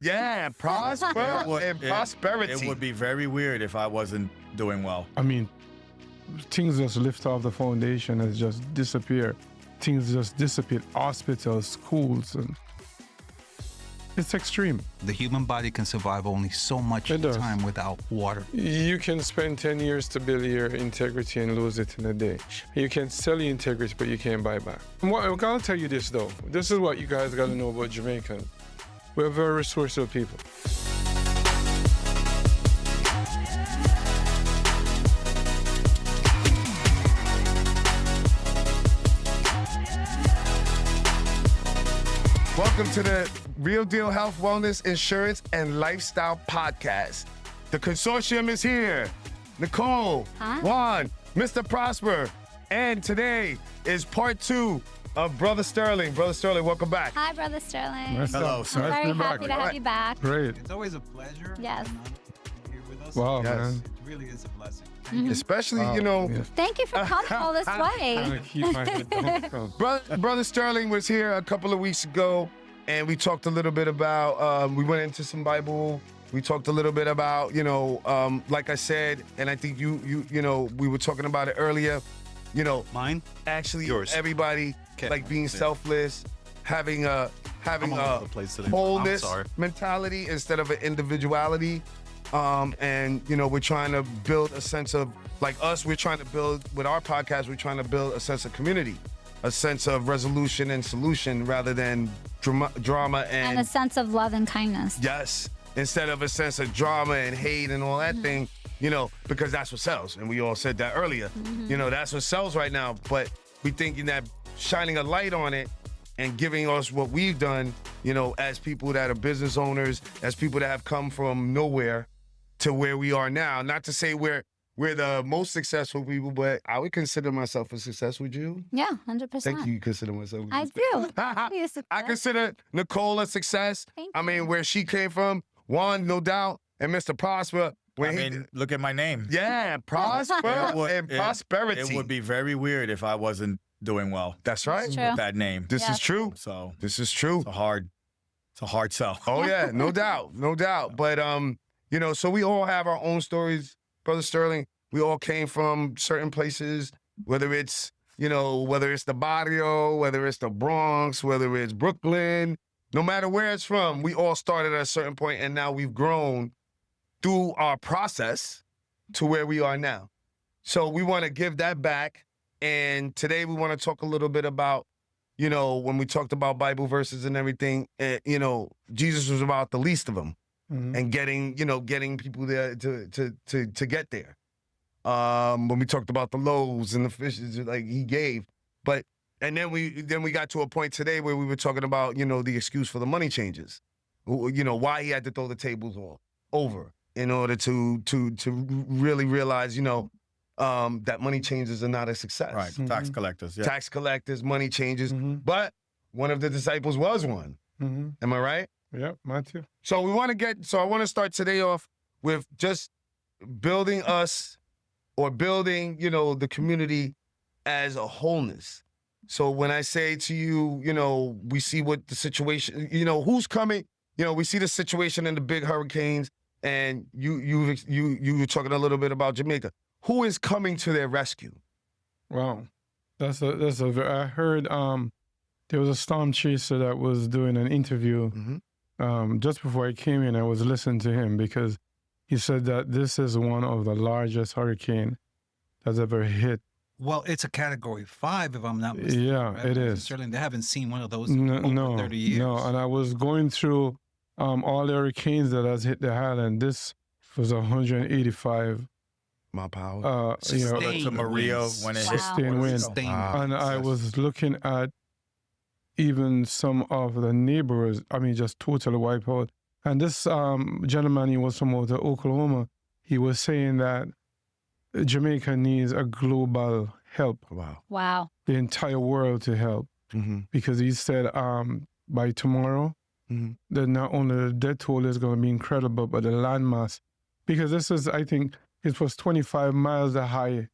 Yeah, prosper and prosperity. It would be very weird if I wasn't doing well. I mean, things just lift off the foundation and just disappear. Things just disappear. Hospitals, schools, and it's extreme. The human body can survive only so much time without water. You can spend 10 years to build your integrity and lose it in a day. You can sell your integrity, but you can't buy back. I'm gonna tell you this though. This is what you guys gotta know about Jamaica. We're very resourceful people. Welcome to the Real Deal Health, Wellness, Insurance, and Lifestyle Podcast. The consortium is here. Nicole, Juan, Mr. Prosper, and today is part 2 of Brother Sterling. Brother Sterling, welcome back. Hi, Brother Sterling. Hello, sir. I'm very happy to have you back. Great. It's always a pleasure. Yes. Here with us. Wow, Yes. man. It really is a blessing. Especially, you know, Yeah. Thank you for coming all this I'm way. gonna keep my head down. Brother Sterling was here a couple of weeks ago, and we talked a little bit about, we went into some Bible. We talked a little bit about, like I said, and I think you know, we were talking about it earlier, Mine? actually Yours. everybody Okay. like being selfless, having a I'm all over the place today. wholeness I'm sorry. mentality instead of an individuality. And we're trying to build a sense of, like us, we're trying to build with our podcast, we're trying to build a sense of community, a sense of resolution and solution rather than drama And a sense of love and kindness. yes, instead of a sense of drama and hate and all that thing, because that's what sells. And we all said that earlier. That's what sells right now. But we thinking that shining a light on it and giving us what we've done, as people that are business owners, as people that have come from nowhere to where we are now. Not to say we're the most successful people, but I would consider myself a success. Would you? Yeah, 100%. Thank you. You consider myself a I success. do. You're a success. I consider Nicole a success. Thank I mean, you. where she came from, Juan, no doubt, and Mr. Prosper. Look at my name. Yeah, prosper and prosperity. It would be very weird if I wasn't doing well. That's right. It's true. With that name. This Yeah. is true. So This is true. it's a hard sell. Oh yeah, no doubt, no doubt. But so we all have our own stories, Brother Sterling. We all came from certain places, whether it's the barrio, whether it's the Bronx, whether it's Brooklyn, no matter where it's from, we all started at a certain point, and now we've grown through our process to where we are now. So we want to give that back. And today we want to talk a little bit about, when we talked about Bible verses and everything, Jesus was about the least of them and getting people there to get there. When we talked about the loaves and the fishes, like he gave, and then we got to a point today where we were talking about, the excuse for the money changes, why he had to throw the tables over in order to really realize, that money changes are not a success. Right. Tax collectors. Yeah. Tax collectors, money changes. But one of the disciples was one. Am I right? Yeah, mine too. So I want to start today off with just building us or building, the community as a wholeness. So when I say to you, we see what the situation, who's coming, we see the situation in the big hurricanes, and you were talking a little bit about Jamaica. Who is coming to their rescue? Wow, I heard there was a storm chaser that was doing an interview just before I came in. I was listening to him because he said that this is one of the largest hurricane that's ever hit. Well, it's a Category 5, if I'm not mistaken. Yeah, right? it is. Certainly, they haven't seen one of those in over 30 years. No, and I was going through all the hurricanes that has hit the island. This was 185. My power. Sustained To Maria when it hit. Sustained wind. Sustained And I was looking at even some of the neighbors, just totally wiped out. And this gentleman, he was from out of Oklahoma, he was saying that Jamaica needs a global help. Wow. The entire world to help. Because he said by tomorrow, that not only the death toll is going to be incredible, but the landmass. Because this is, I think, it was 25 miles high,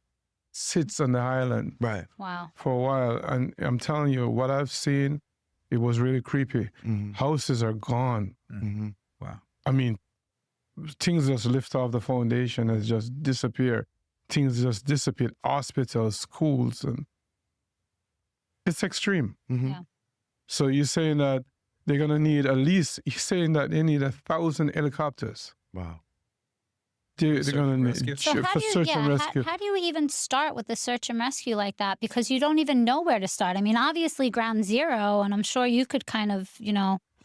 sits on the island. Right. Wow. For a while. And I'm telling you, what I've seen, it was really creepy. Houses are gone. Wow. mean, things just lift off the foundation and just disappear. Things just dissipate. Hospitals, schools, and it's extreme. Mm-hmm. Yeah. So you're saying that they're gonna need at least. You're saying that they need 1,000 helicopters. Wow. They're gonna need So how for do you, search and rescue. how do you even start with the search and rescue like that? Because you don't even know where to start. I mean, obviously ground zero, and I'm sure you could kind of,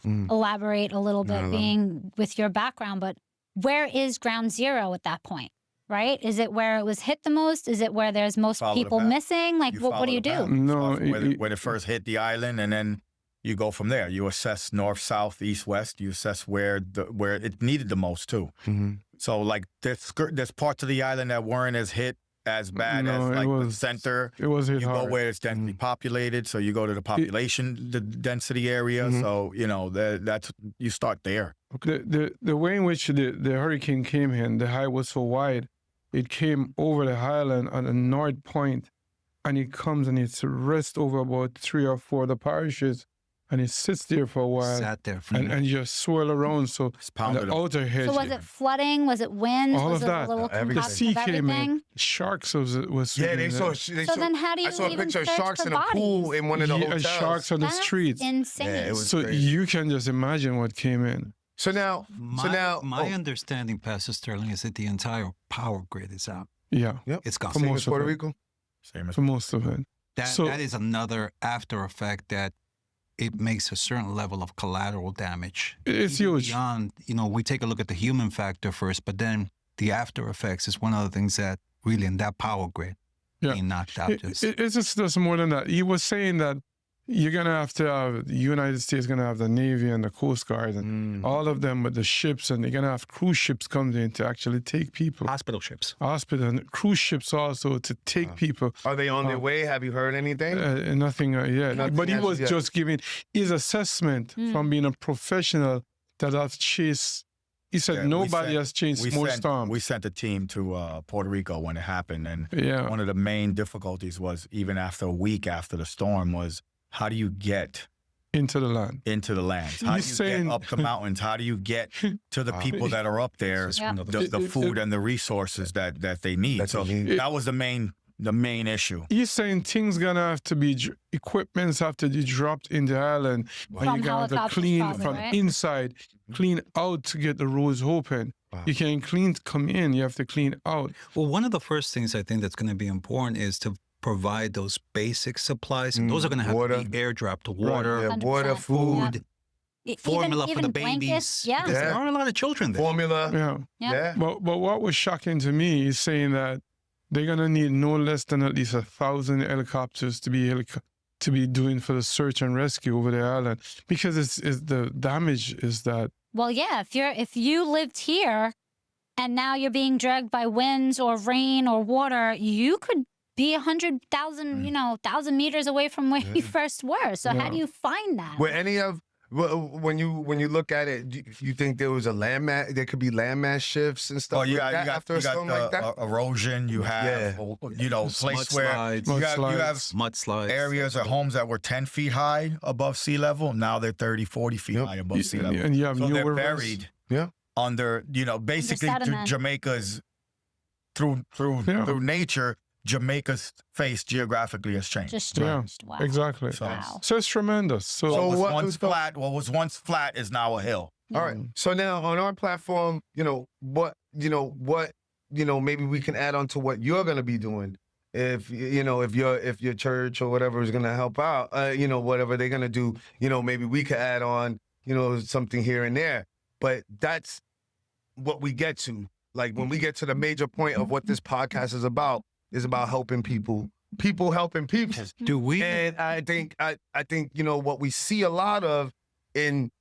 elaborate a little bit being with your background, but where is ground zero at that point, right? Is it where it was hit the most? Is it where there's most Follow the people path. missing? Like, what do you do? No, When it first hit the island, and then you go from there. You assess north, south, east, west. You assess where it needed the most too. Mm-hmm. So like there's parts of the island that weren't as hit as bad as like the center. It was hit You go hard. where it's densely populated, so you go to the population, the density area. So that's you start there. The way in which the hurricane came in, the high was so wide, it came over the highland at a north point, and it comes and it's rest over about 3 or 4 of the parishes, and it sits there for a while. Sat there for and just swirl around. So It's pounded the up. outer edge. So was it flooding? Was it wind? All was of it that. a little Everything. the concoction sea of came everything? in. Sharks was Yeah, swimming they there. saw. then how do you I saw a even picture of search sharks for in a pool bodies? in one of the hotels. Sharks on the That's streets. insane. Yeah, it was So crazy. you can just imagine what came in. So now, my understanding, Pastor Sterling, is that the entire power grid is out. Yeah, It's gone. For same most as of Puerto it. Rico. Same as for most of it. That is another after effect that it makes a certain level of collateral damage. It's Even huge. Beyond, we take a look at the human factor first, but then the after effects is one of the things that really in that power grid being knocked out. It's just more than that. He was saying that you're going to have the United States going to have the Navy and the Coast Guard and all of them with the ships, and they're going to have cruise ships come in to actually take people. Hospital ships. Hospital and cruise ships also to take people. Are they on their way? Have you heard anything? Nothing yet. Nothing But he as was yet. just giving his assessment from being a professional that has chased. He said nobody has chased more storms. We sent a team to Puerto Rico when it happened, and one of the main difficulties was even after a week after the storm was, how do you get into the land? How do you get up the mountains? How do you get to the people that are up there, the food and the resources that they need? So that was the main issue. He's saying things gonna have to be, equipments have to be dropped in the island, and you gotta have to clean from inside, clean out to get the roads open. You can't come in, you have to clean out. Well, one of the first things I think that's going to be important is to provide those basic supplies. And those are going to have to be airdropped. Water, water, food, formula for the blankets, babies. Because there are a lot of children there. Formula. Yeah. But what was shocking to me is saying that they're gonna need no less than at least 1,000 helicopters to be doing for the search and rescue over the island, because it's the damage is that. Well, yeah. If you lived here, and now you're being dragged by winds or rain or water, you could be 100,000, 1,000 meters away from where you first were. So how do you find that? Were any of when you look at it, do you think there was a landmass? There could be landmass shifts and stuff. You like got that after a storm like that. Erosion. You have place where you have mudslides, areas or homes that were 10 feet high above sea level. Now they're 30, 40 feet high above sea level. And you have so new they're rivers. buried under, basically Jamaica's through nature. Jamaica's face geographically has changed. Just changed. Wow. Exactly. So it's tremendous. So what was once flat is now a hill. All right. So now on our platform, what maybe we can add on to what you're going to be doing. If your church or whatever is going to help out, whatever they're going to do, maybe we could add on, something here and there. But that's what we get to. Like when we get to the major point of what this podcast is about helping people helping people. Do we? And I think what we see a lot of in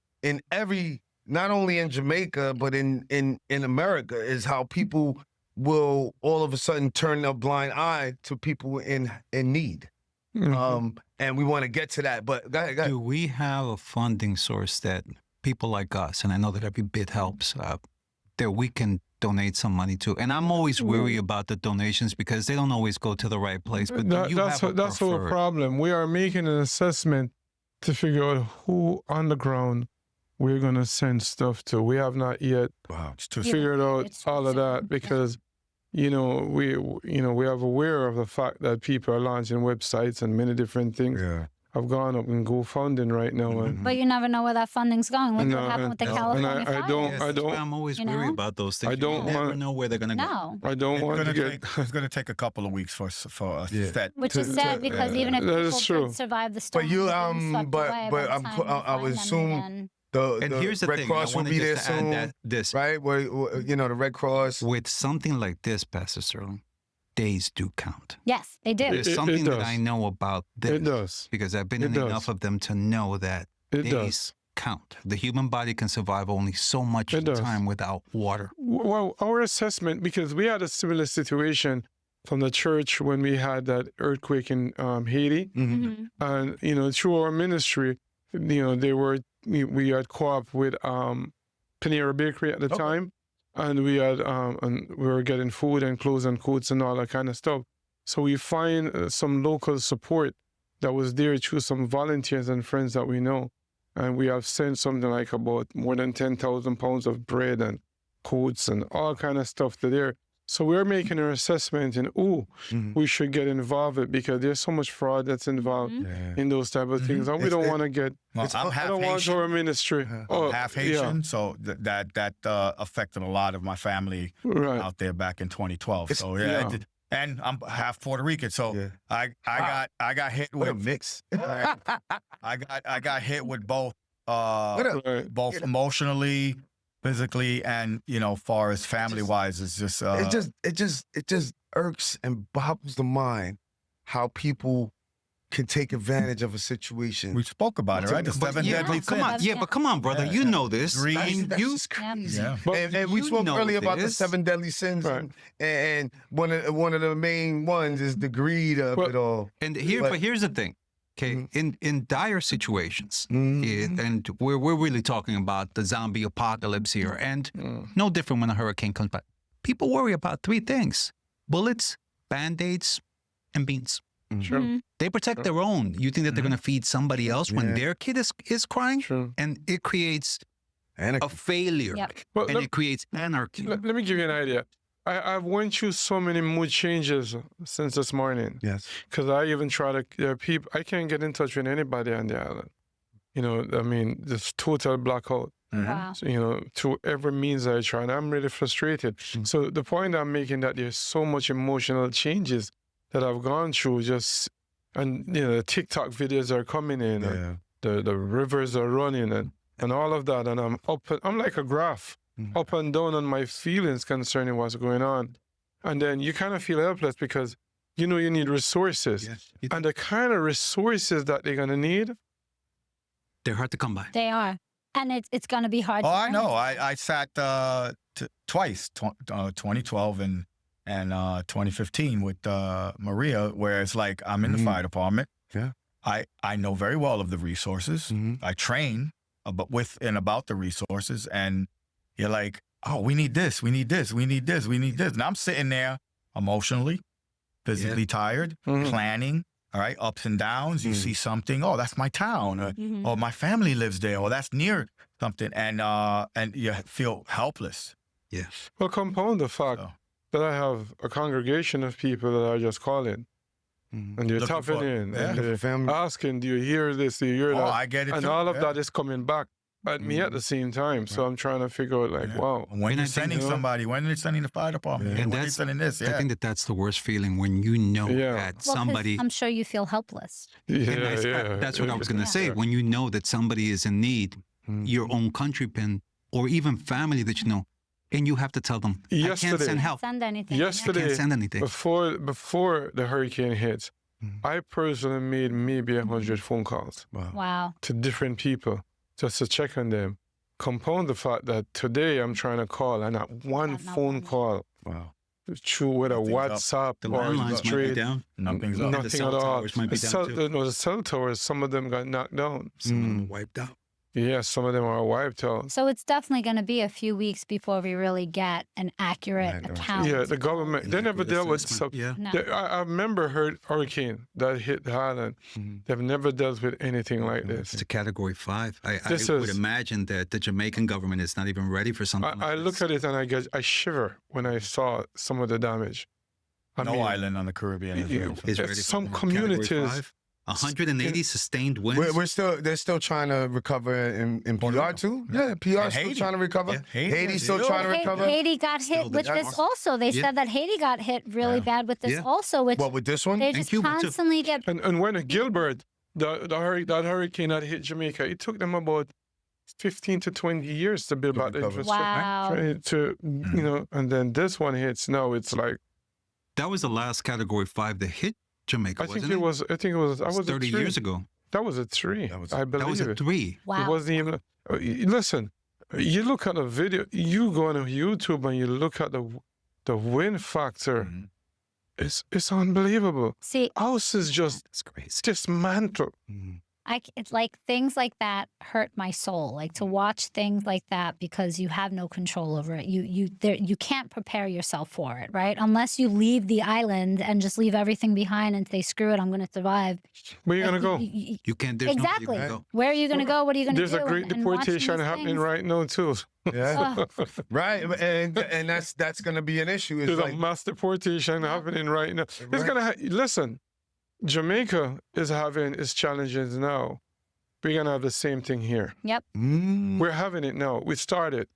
every, not only in Jamaica but in America, is how people will all of a sudden turn a blind eye to people in need. And we want to get to that, but go ahead. Do we have a funding source that people like us, and I know that every bit helps, that we can donate some money to? And I'm always worried about the donations because they don't always go to the right place. But that's our problem. We are making an assessment to figure out who on the ground we're going to send stuff to. We have not yet figured out all of that because, we are aware of the fact that people are launching websites and many different things. Yeah. I've gone up in GoFunding right now. And, but you never know where that funding's going. Look what happened with the California fires. I don't. I'm always worried about those things. I don't never know where they're going to go. I don't want to get. It's going to take a couple of weeks for us that. Which is sad because even if people could survive the storm, I would assume the here's the Red thing, Cross will be there soon, right? Where the Red Cross with something like this, Pastor Sterling. Days do count. Yes, they do. There's something that I know about this. It does. Because I've been in enough of them to know that days count. The human body can survive only so much time without water. Well, our assessment, because we had a similar situation from the church when we had that earthquake in Haiti. Mm-hmm. And, through our ministry, we had co-op with Panera Bakery at the time. And we had, and we were getting food and clothes and coats and all that kind of stuff. So we find some local support that was there through some volunteers and friends that we know. And we have sent something like about more than 10,000 pounds of bread and coats and all kind of stuff to there. So we're making an assessment and, we should get involved with because there's so much fraud that's involved in those type of things. And we don't want to get, I don't want our ministry. I'm half Haitian, so that affected a lot of my family out there back in 2012. So and I'm half Puerto Rican, so I got hit with what a mix. I got hit with both emotionally, physically, and far as family wise, it's just it just irks and boggles the mind how people can take advantage of a situation. We spoke about it, right? The 7 deadly sins. But come on, brother. You know this. That's just crazy. And we spoke earlier about the 7 deadly sins, and one of the main ones is the greed of it all. And here's the thing. Okay, in dire situations, and we're really talking about the zombie apocalypse here, and no different when a hurricane comes by. People worry about 3 things: bullets, Band-Aids, and beans. Sure. They protect their own. You think that they're going to feed somebody else when their kid is crying? And it creates a failure, and it creates anarchy. Let me give you an idea. I've went through so many mood changes since this morning. Yes. Because I even try to, I can't get in touch with anybody on the island. This total blackout. Wow. So, through every means I try, and I'm really frustrated. So the point I'm making that there's so much emotional changes that I've gone through and the TikTok videos are coming in, and the rivers are running and all of that. And I'm like a graph, up and down on my feelings concerning what's going on. And then you kind of feel helpless because, you need resources. Yes. And the kind of resources that they're going to need, they're hard to come by. They are. And it's going to be hard. I know. I sat twice, 2012 and 2015 with Maria, where it's like I'm in the fire department. Yeah. I know very well of the resources. I train about the resources, and you're like, oh, we need this, we need this, we need this, we need this. And I'm sitting there emotionally, physically tired, planning, all right, ups and downs. You see something, oh, that's my town, or my family lives there, or that's near something, and you feel helpless. Yeah. Well, compound the fact that I have a congregation of people that are just calling. And they're tapping in, and they're asking, do you hear this, do you hear that? Oh, I get it. And all of that is coming back at me at the same time. So I'm trying to figure out, wow. When you're sending somebody, when you're sending the fire department, and when you're sending this, I think that's the worst feeling when you know that somebody... I'm sure you feel helpless. That's what I was going to say. When you know that somebody is in need, your own countrymen, or even family that you know, and you have to tell them, I can't send help. Send anything. Yesterday, I can't send anything. Before the hurricane hits, I personally made maybe 100 phone calls. Wow. To different people just to check on them. Compound the fact that today I'm trying to call and not one phone call. Wow. Through whether WhatsApp the or landlines might be down. Nothing's up. Nothing The cell at all. towers might be down too. The cell towers, some of them got knocked down. Some of them wiped out. Yeah, some of them are wiped out. So it's definitely going to be a few weeks before we really get an accurate account. Yeah, the government, they never dealt with Yeah. No. I remember hurricane that hit the island. They've never dealt with anything like this. It's a Category 5. I This would is- imagine that the Jamaican government is not even ready for something like I this. look at it and I shiver when I saw some of the damage. I No mean, island on the Caribbean is ready for Is that. ready for some Category communities- 5? 180 sustained winds. They're still trying to recover in Puerto PR Rico. too. Yeah, PR And still Haiti. trying to recover. Yeah, Haiti. Haiti's still Yeah. trying to recover. Haiti got Still hit the with this Jaguars. also. They Yeah. said that Haiti got hit really bad with this Yeah. also, which What with this one? they And just Cuba, too. constantly get. And when Gilbert, that hurricane that hit Jamaica, it took them about 15 to 20 years to build To back the recover. infrastructure. Wow. To and then this one hits. Now it's like That was the last Category 5 that hit Jamaica, I think wasn't it was. I think it was. I It was 30 a 3. years ago. That was a 3. That was- I believe That was a it. 3. It Wow. wasn't even. Listen, you look at a video. You go on YouTube and you look at the wind factor. Mhm. It's unbelievable. See, Houses just That's crazy. dismantled. it's like things like that hurt my soul. Like to watch things like that because you have no control over it. You can't prepare yourself for it, right? Unless you leave the island and just leave everything behind and say, "Screw it, I'm going to survive." Where you Like, gonna go? You can't. There's Exactly. nowhere you can go. Where are you going to go? What are you going to do? There's a great And watching deportation these happening things- right now too. Yeah. Ugh. Right, and that's going to be an issue. It's There's like a mass deportation happening right now. It's Right. gonna listen. Jamaica is having its challenges now. We're gonna have the same thing here. Yep. We're having it now. We started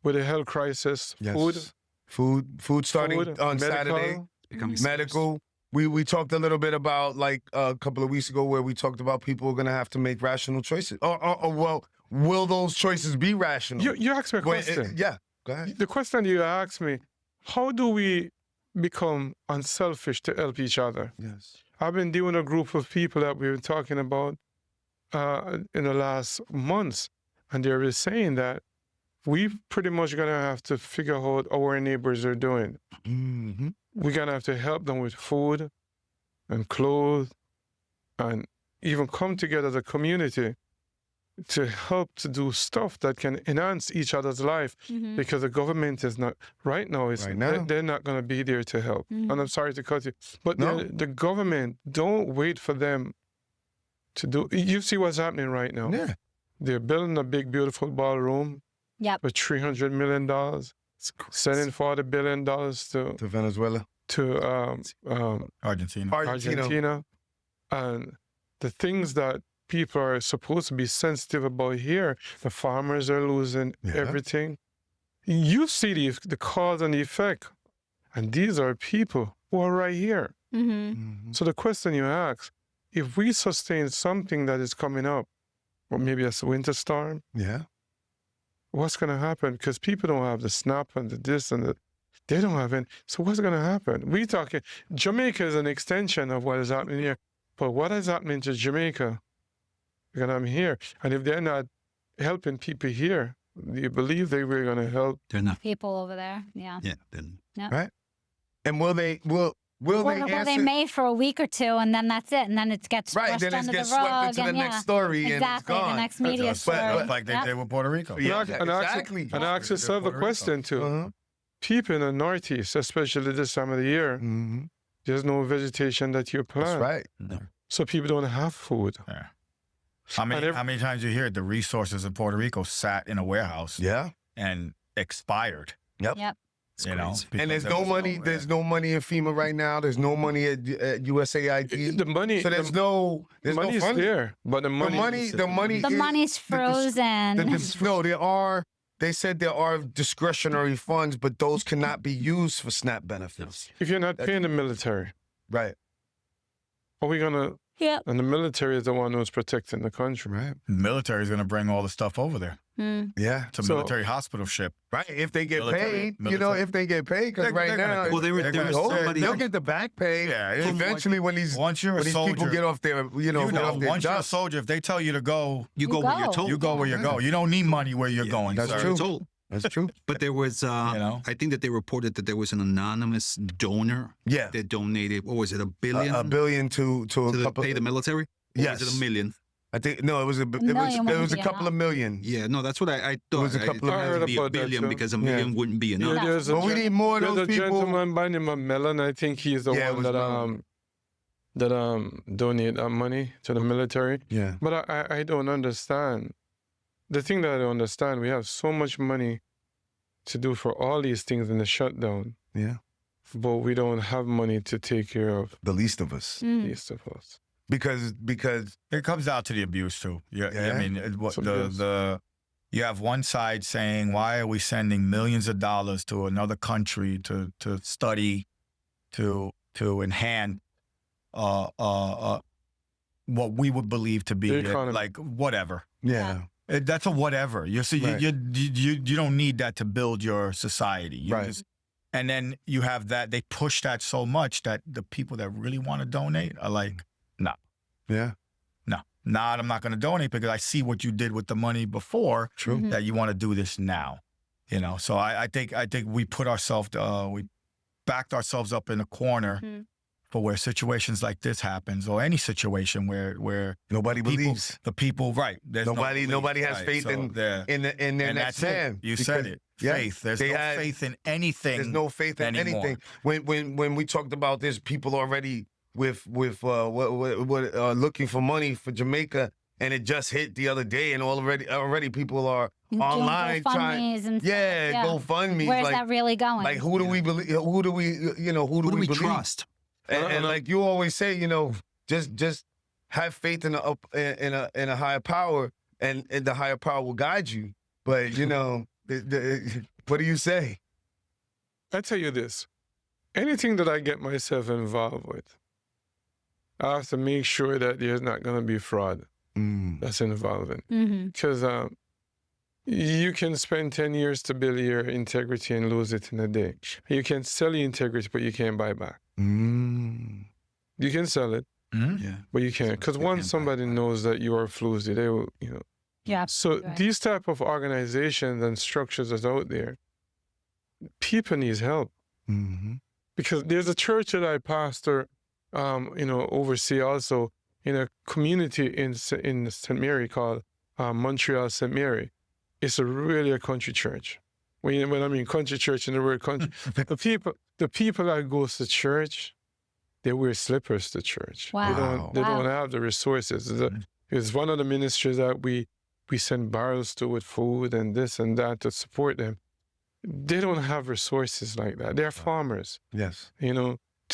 with a health crisis, Yes. food starting food, on medical. Saturday. Becoming scarce. Medical. We talked a little bit about like a couple of weeks ago where we talked about people are going to have to make rational choices. Or well, will those choices be rational? You asked me a Well, question. yeah, go ahead. The question you asked me: how do we become unselfish to help each other? Yes. I've been doing a group of people that we were talking about in the last months, and they were saying that we pretty much gonna have to figure out how our neighbors are doing. Mm-hmm. We're gonna have to help them with food and clothes, and even come together as a community to help to do stuff that can enhance each other's life. Mhm. Because the government is not right now. Right now. They're not going to be there to help. Mhm. And I'm sorry to cut you, but No. the government don't wait for them to do. You see what's happening right now. Yeah. They're building a big, beautiful ballroom Yep. for $300 million, sending $40 billion To Venezuela. to Argentina. Argentina, and the things that people are supposed to be sensitive about here, the farmers are losing Yeah. everything. You see the cause and the effect, and these are people who are right here. Mm-hmm. Mhm. So the question you ask, if we sustain something that is coming up, or maybe a winter storm, Yeah. what's going to happen? Because people don't have the SNAP and the this and the, they don't have any. So what's going to happen? We talking, Jamaica is an extension of what is happening here, but what is happening to Jamaica? Because I'm here, and if they're not helping people here, do you believe they were going to help? They're not. People over there. Yeah. Yeah. Then And will they Well, they they answer? may for a week or two, and then that's it, and then it gets Right, brushed then it under gets the rug, swept into the and next yeah, story and it's exactly gone. the next media Just story. like they Yep. did with Puerto Rico. Yeah, And ask- exactly. And ask yourself a Puerto Rico. question too. Uh-huh. People in the Northeast, especially this time of the year, Mm-hmm. there's no vegetation that you That's plant. right. no. So people don't have food. Yeah. How many times you hear the resources in Puerto Rico sat in a warehouse Yeah. and expired? Yep. It's You know, crazy. because And there's there no was money. There's no money in FEMA right now. There's no money at USAID. The money, So there's the no money's funding. there, but the The money, money. The money. The is- money's frozen. No, there are. They said there are discretionary funds, but those cannot be used for SNAP benefits. if you're not paying the military, Right. are we gonna? Yep. And the military is the one who's protecting the country. Right. The military is going to bring all the stuff over there. Mm. Yeah. It's a So- military hospital ship. Right. If they get Military- paid, you know, military. if they get paid, because They're- right they're gonna now, pay. Well, there They're was gonna- somebody. they'll get the back pay. Yeah, it's Eventually, when these Once you're a people soldier, get off their, get off their once you're a jobs. soldier, if they tell you to go, You go where you're go. told. you go where you go. You don't need money where you're going. That's sir. true. Told. That's true. But there was, know? I think that they reported that there was an anonymous donor Yeah. that donated. What was it? $1 billion A billion to a to couple. pay the military. Or Yes. was it $1 million? I think no, it was a million wouldn't a be couple of million. Yeah, no, that's what I thought. was a couple of it million. would be I a heard about that billion too. because a million wouldn't be enough. Yeah, But we need more of there's those a people. gentleman by the name of Mellon. I think he's the Yeah, it one was that Mellon. donate money to the military. Yeah. But I don't understand. The thing that I don't understand, we have so much money to do for all these things in the shutdown, Yeah. but we don't have money to take care of The least of us. Mm. these of us. Because It comes down to the abuse too. Yeah, Yeah. I mean, It's abuse. you have one side saying, "Why are we sending millions of dollars to another country to study, to enhance what we would believe to be The economy. like whatever." yeah. That's a whatever. You see, Right. you don't need that to build your society. You Right. and then you have that they push that so much that the people that really want to donate are like, no, Yeah. I'm not going to donate because I see what you did with the money before. True. Mhm. That you want to do this now, So I think we put ourselves we backed ourselves up in a corner Mhm. for where situations like this happens or any situation where Nobody people, believes. the people right. There's no Nobody belief, nobody has right, faith so in there- their and next that's it. man. You Because- said it. yeah, Faith. There's they no had- faith in anything. There's no faith in anymore. anything. When we talked about this, people already with looking for money for Jamaica, and it just hit the other day, and already people are Doing online trying. GoFundMes and stuff, Yeah, GoFundMe. Where's like, that really going? like who do we believe? Who do we who do we believe? trust? And like you always say, just have faith in a higher power, and the higher power will guide you. But what do you say? I tell you this, anything that I get myself involved with, I have to make sure that there's not going to be fraud that's involved in. Mm-hmm. Because you can spend 10 years to build your integrity and lose it in a day. You can sell your integrity, but you can't buy back. You can sell it, Yeah. but you can't. Because You once can't buy somebody knows that you are floozy, they will, Yeah. So Right. these type of organizations and structures that's out there, people need help. Because there's a church that I pastor, oversee also in a community in St. Mary called Montreal St. Mary. It's really a country church. When I mean country church, in the word country, the people that goes to church, they wear slippers to church. Wow. They Wow. don't have the resources. It's one of the ministries that we send barrels to with food and this and that to support them. They don't have resources like that. They're farmers. Yes.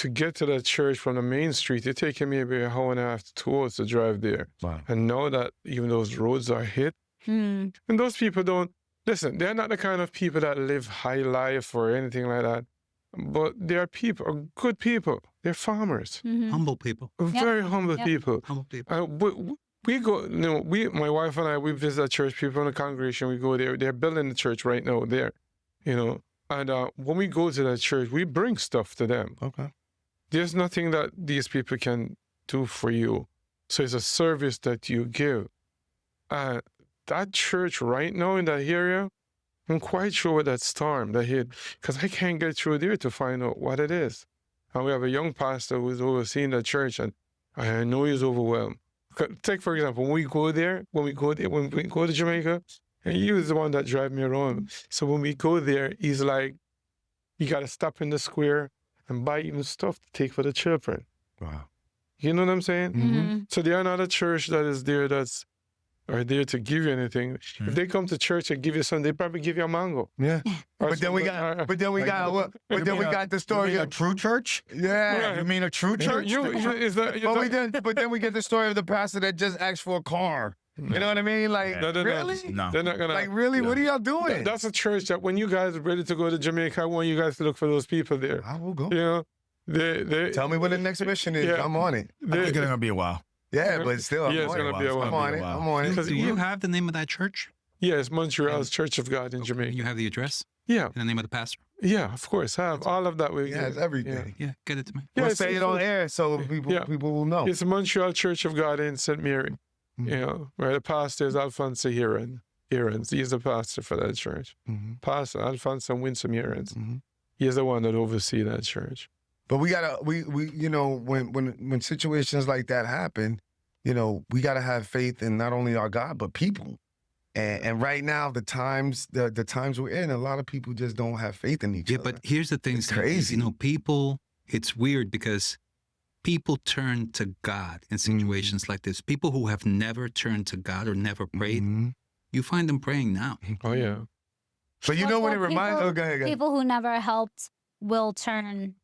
To get to that church from the main street, it takes maybe an hour and a half to 2 hours to drive there. Wow. And now that even those roads are hit, Mm. and those people don't, listen, they're not the kind of people that live high life or anything like that. But they are people, good people. They're farmers, Mhm. Humble people. very humble Yep. people. Humble people. We go, my wife and I, we visit that church, people in the congregation, we go there. They're building the church right now there, And when we go to that church, we bring stuff to them. Okay. There's nothing that these people can do for you. So it's a service that you give. That church right now in that area, I'm quite sure what that storm that hit, because I can't get through there to find out what it is. And we have a young pastor who's overseeing the church, and I know he's overwhelmed. Take, for example, when we go to Jamaica, and he was the one that drive me around. So when we go there, he's like, you got to stop in the square and buy even stuff to take for the children. Wow. You know what I'm saying? Mhm. So they're not a church that is there are there to give you anything. If they come to church and give you something, they probably give you a mango. Yeah. Or But then we something. got the story. You mean a true church? Yeah. You mean a true church? But then we get the story of the pastor that just asked for a car. You know what I mean? Like, No, really? No. They're not gonna. Like, really? What are y'all doing? That's a church that when you guys are ready to go to Jamaica, I want you guys to look for those people there. I will go. You know, they Tell me when the next mission is. Yeah. I'm on it. I think it's gonna be a while. Yeah, but still, Yeah, I'm it's on gonna it. be a while. I'm on it. I'm on it. Because Do you have the name of that church? Yeah, it's Montreal's Church of God in And Jamaica. you have the address Yeah, and the name of the pastor? yeah, of course. I have all of that. Yeah, it's everything. Yeah, get it to me. Yeah, We'll it's- say it on air so people will know. It's Montreal Church of God in St. Mary. Mhm. You know, where the pastor is Alphonse Hearens. He's the pastor for that church. Mhm. Pastor Alphonse and Winsome Hearens. Mhm. He's the one that oversees that church. But we gotta when situations like that happen, we got to have faith in not only our God, but people. And right now, the times we're in, a lot of people just don't have faith in each other. Yeah, but here's the thing. It's crazy. People, it's weird because people turn to God in situations like this. People who have never turned to God or never prayed, you find them praying now. Oh, yeah. But you know what it reminds me? Go ahead. People who never helped will turn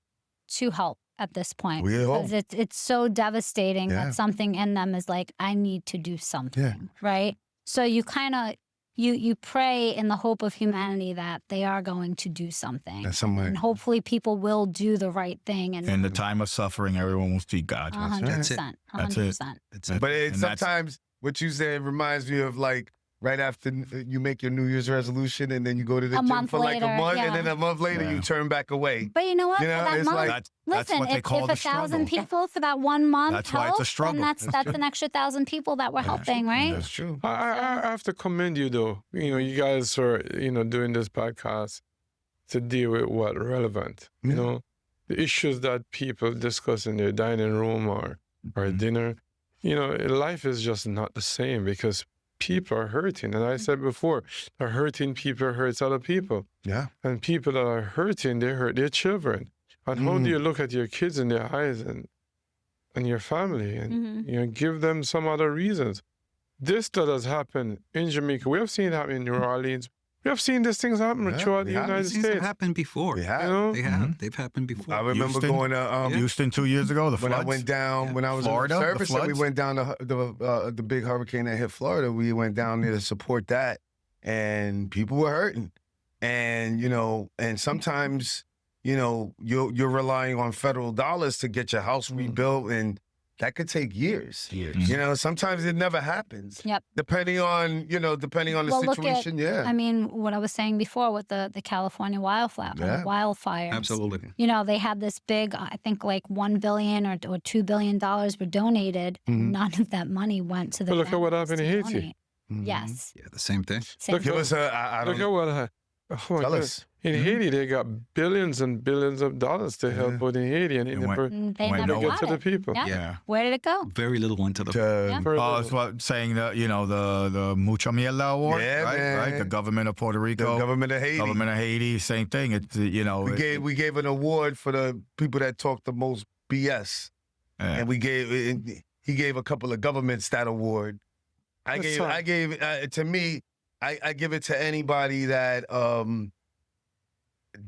to help at this point. Because it's so devastating that something in them is like, I need to do something, right? So you kind of, you pray in the hope of humanity that they are going to do something. And hopefully people will do the right thing. And in the time of suffering, everyone will see God. 100%. 100%. But sometimes what you said reminds me of like, right after you make your New Year's resolution and then you go to the gym for like a month and then a month later you turn back away. But you know what? For that it's month, like, listen, if 1,000 people for that 1 month that's why it's a struggle. then that's an extra 1,000 people that we're helping, right? That's true. I have to commend you, though. You guys are, doing this podcast to deal with what relevant. The issues that people discuss in their dining room or dinner. Life is just not the same because people are hurting. And I said before, the hurting people hurts other people. Yeah. And people that are hurting, they hurt their children. And how do you look at your kids in their eyes and your family and give them some other reasons? This that has happened in Jamaica, we have seen it happen in New Orleans. We have seen these things happen throughout the United States. They've happened before. They have. They have. They've happened before. I remember going to Houston 2 years ago. The floods. when I went down, when I was Florida, in the service, the and we floods. went down to the big hurricane that hit Florida. We went down there to support that, and people were hurting, and and sometimes you're relying on federal dollars to get your house rebuilt, and that could take years. Sometimes it never happens. Yep. Depending on the situation. I mean, what I was saying before with the California wildfire. Absolutely. They had this big, I think like $1 billion or $2 billion were donated. None of that money went to the. But look at what happened in Haiti. Donate. Yes. Yeah, the same thing. Give us I don't Look at what tell us. In Haiti, they got billions and billions of dollars to help out in Haiti, and They went never over got to the it. people. Yeah. Where did it go? Very little went to the. It's what saying that the Mucha Miela Award, Yeah, man. right? The government of Puerto The Rico, government of Haiti. same thing. It's We gave an award for the people that talk the most BS, and he gave a couple of governments that award. I gave to me. I give it to anybody that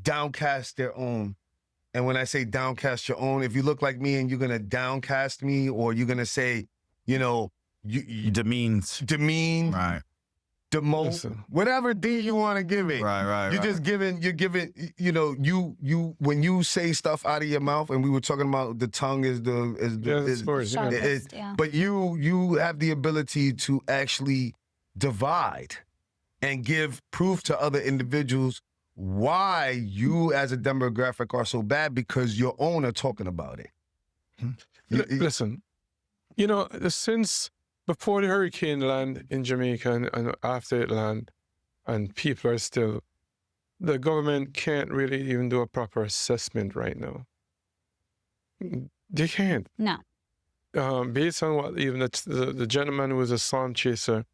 downcast their own. And when I say downcast your own, if you look like me and you're gonna downcast me, or you're gonna say, you demeans, right? Demote, whatever D you want to give it. Right. You're giving, you when you say stuff out of your mouth, and we were talking about the tongue is Sharpest, but you have the ability to actually divide and give proof to other individuals why you as a demographic are so bad, because your own are talking about it. Listen, since before the hurricane land in Jamaica and after it land, and people are still, the government can't really even do a proper assessment right now. They can't. No. Based on what even the gentleman who was a storm chaser,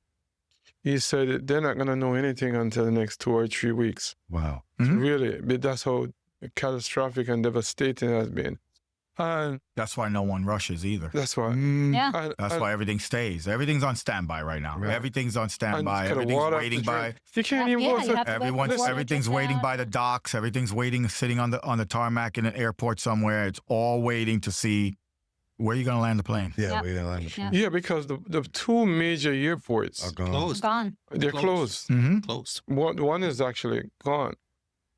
he said that they're not going to know anything until the next 2 or 3 weeks. Wow. Really, but that's how catastrophic and devastating it has been. And that's why no one rushes either. that's why. Yeah. That's why everything stays. Everything's on standby right now. Right. Everything's on standby. And Everything's water waiting to by. drink. You can't even Yeah, go. you have to wait for water to Everything's drip waiting down. by the docks. Everything's waiting, sitting on the tarmac in an airport somewhere. It's all waiting to see where you're gonna land the plane. Yeah, Yep. we didn't land. Yeah. Yeah, because the two major airports, Are gone. Closed. Gone. they're closed. Closed. One is actually gone.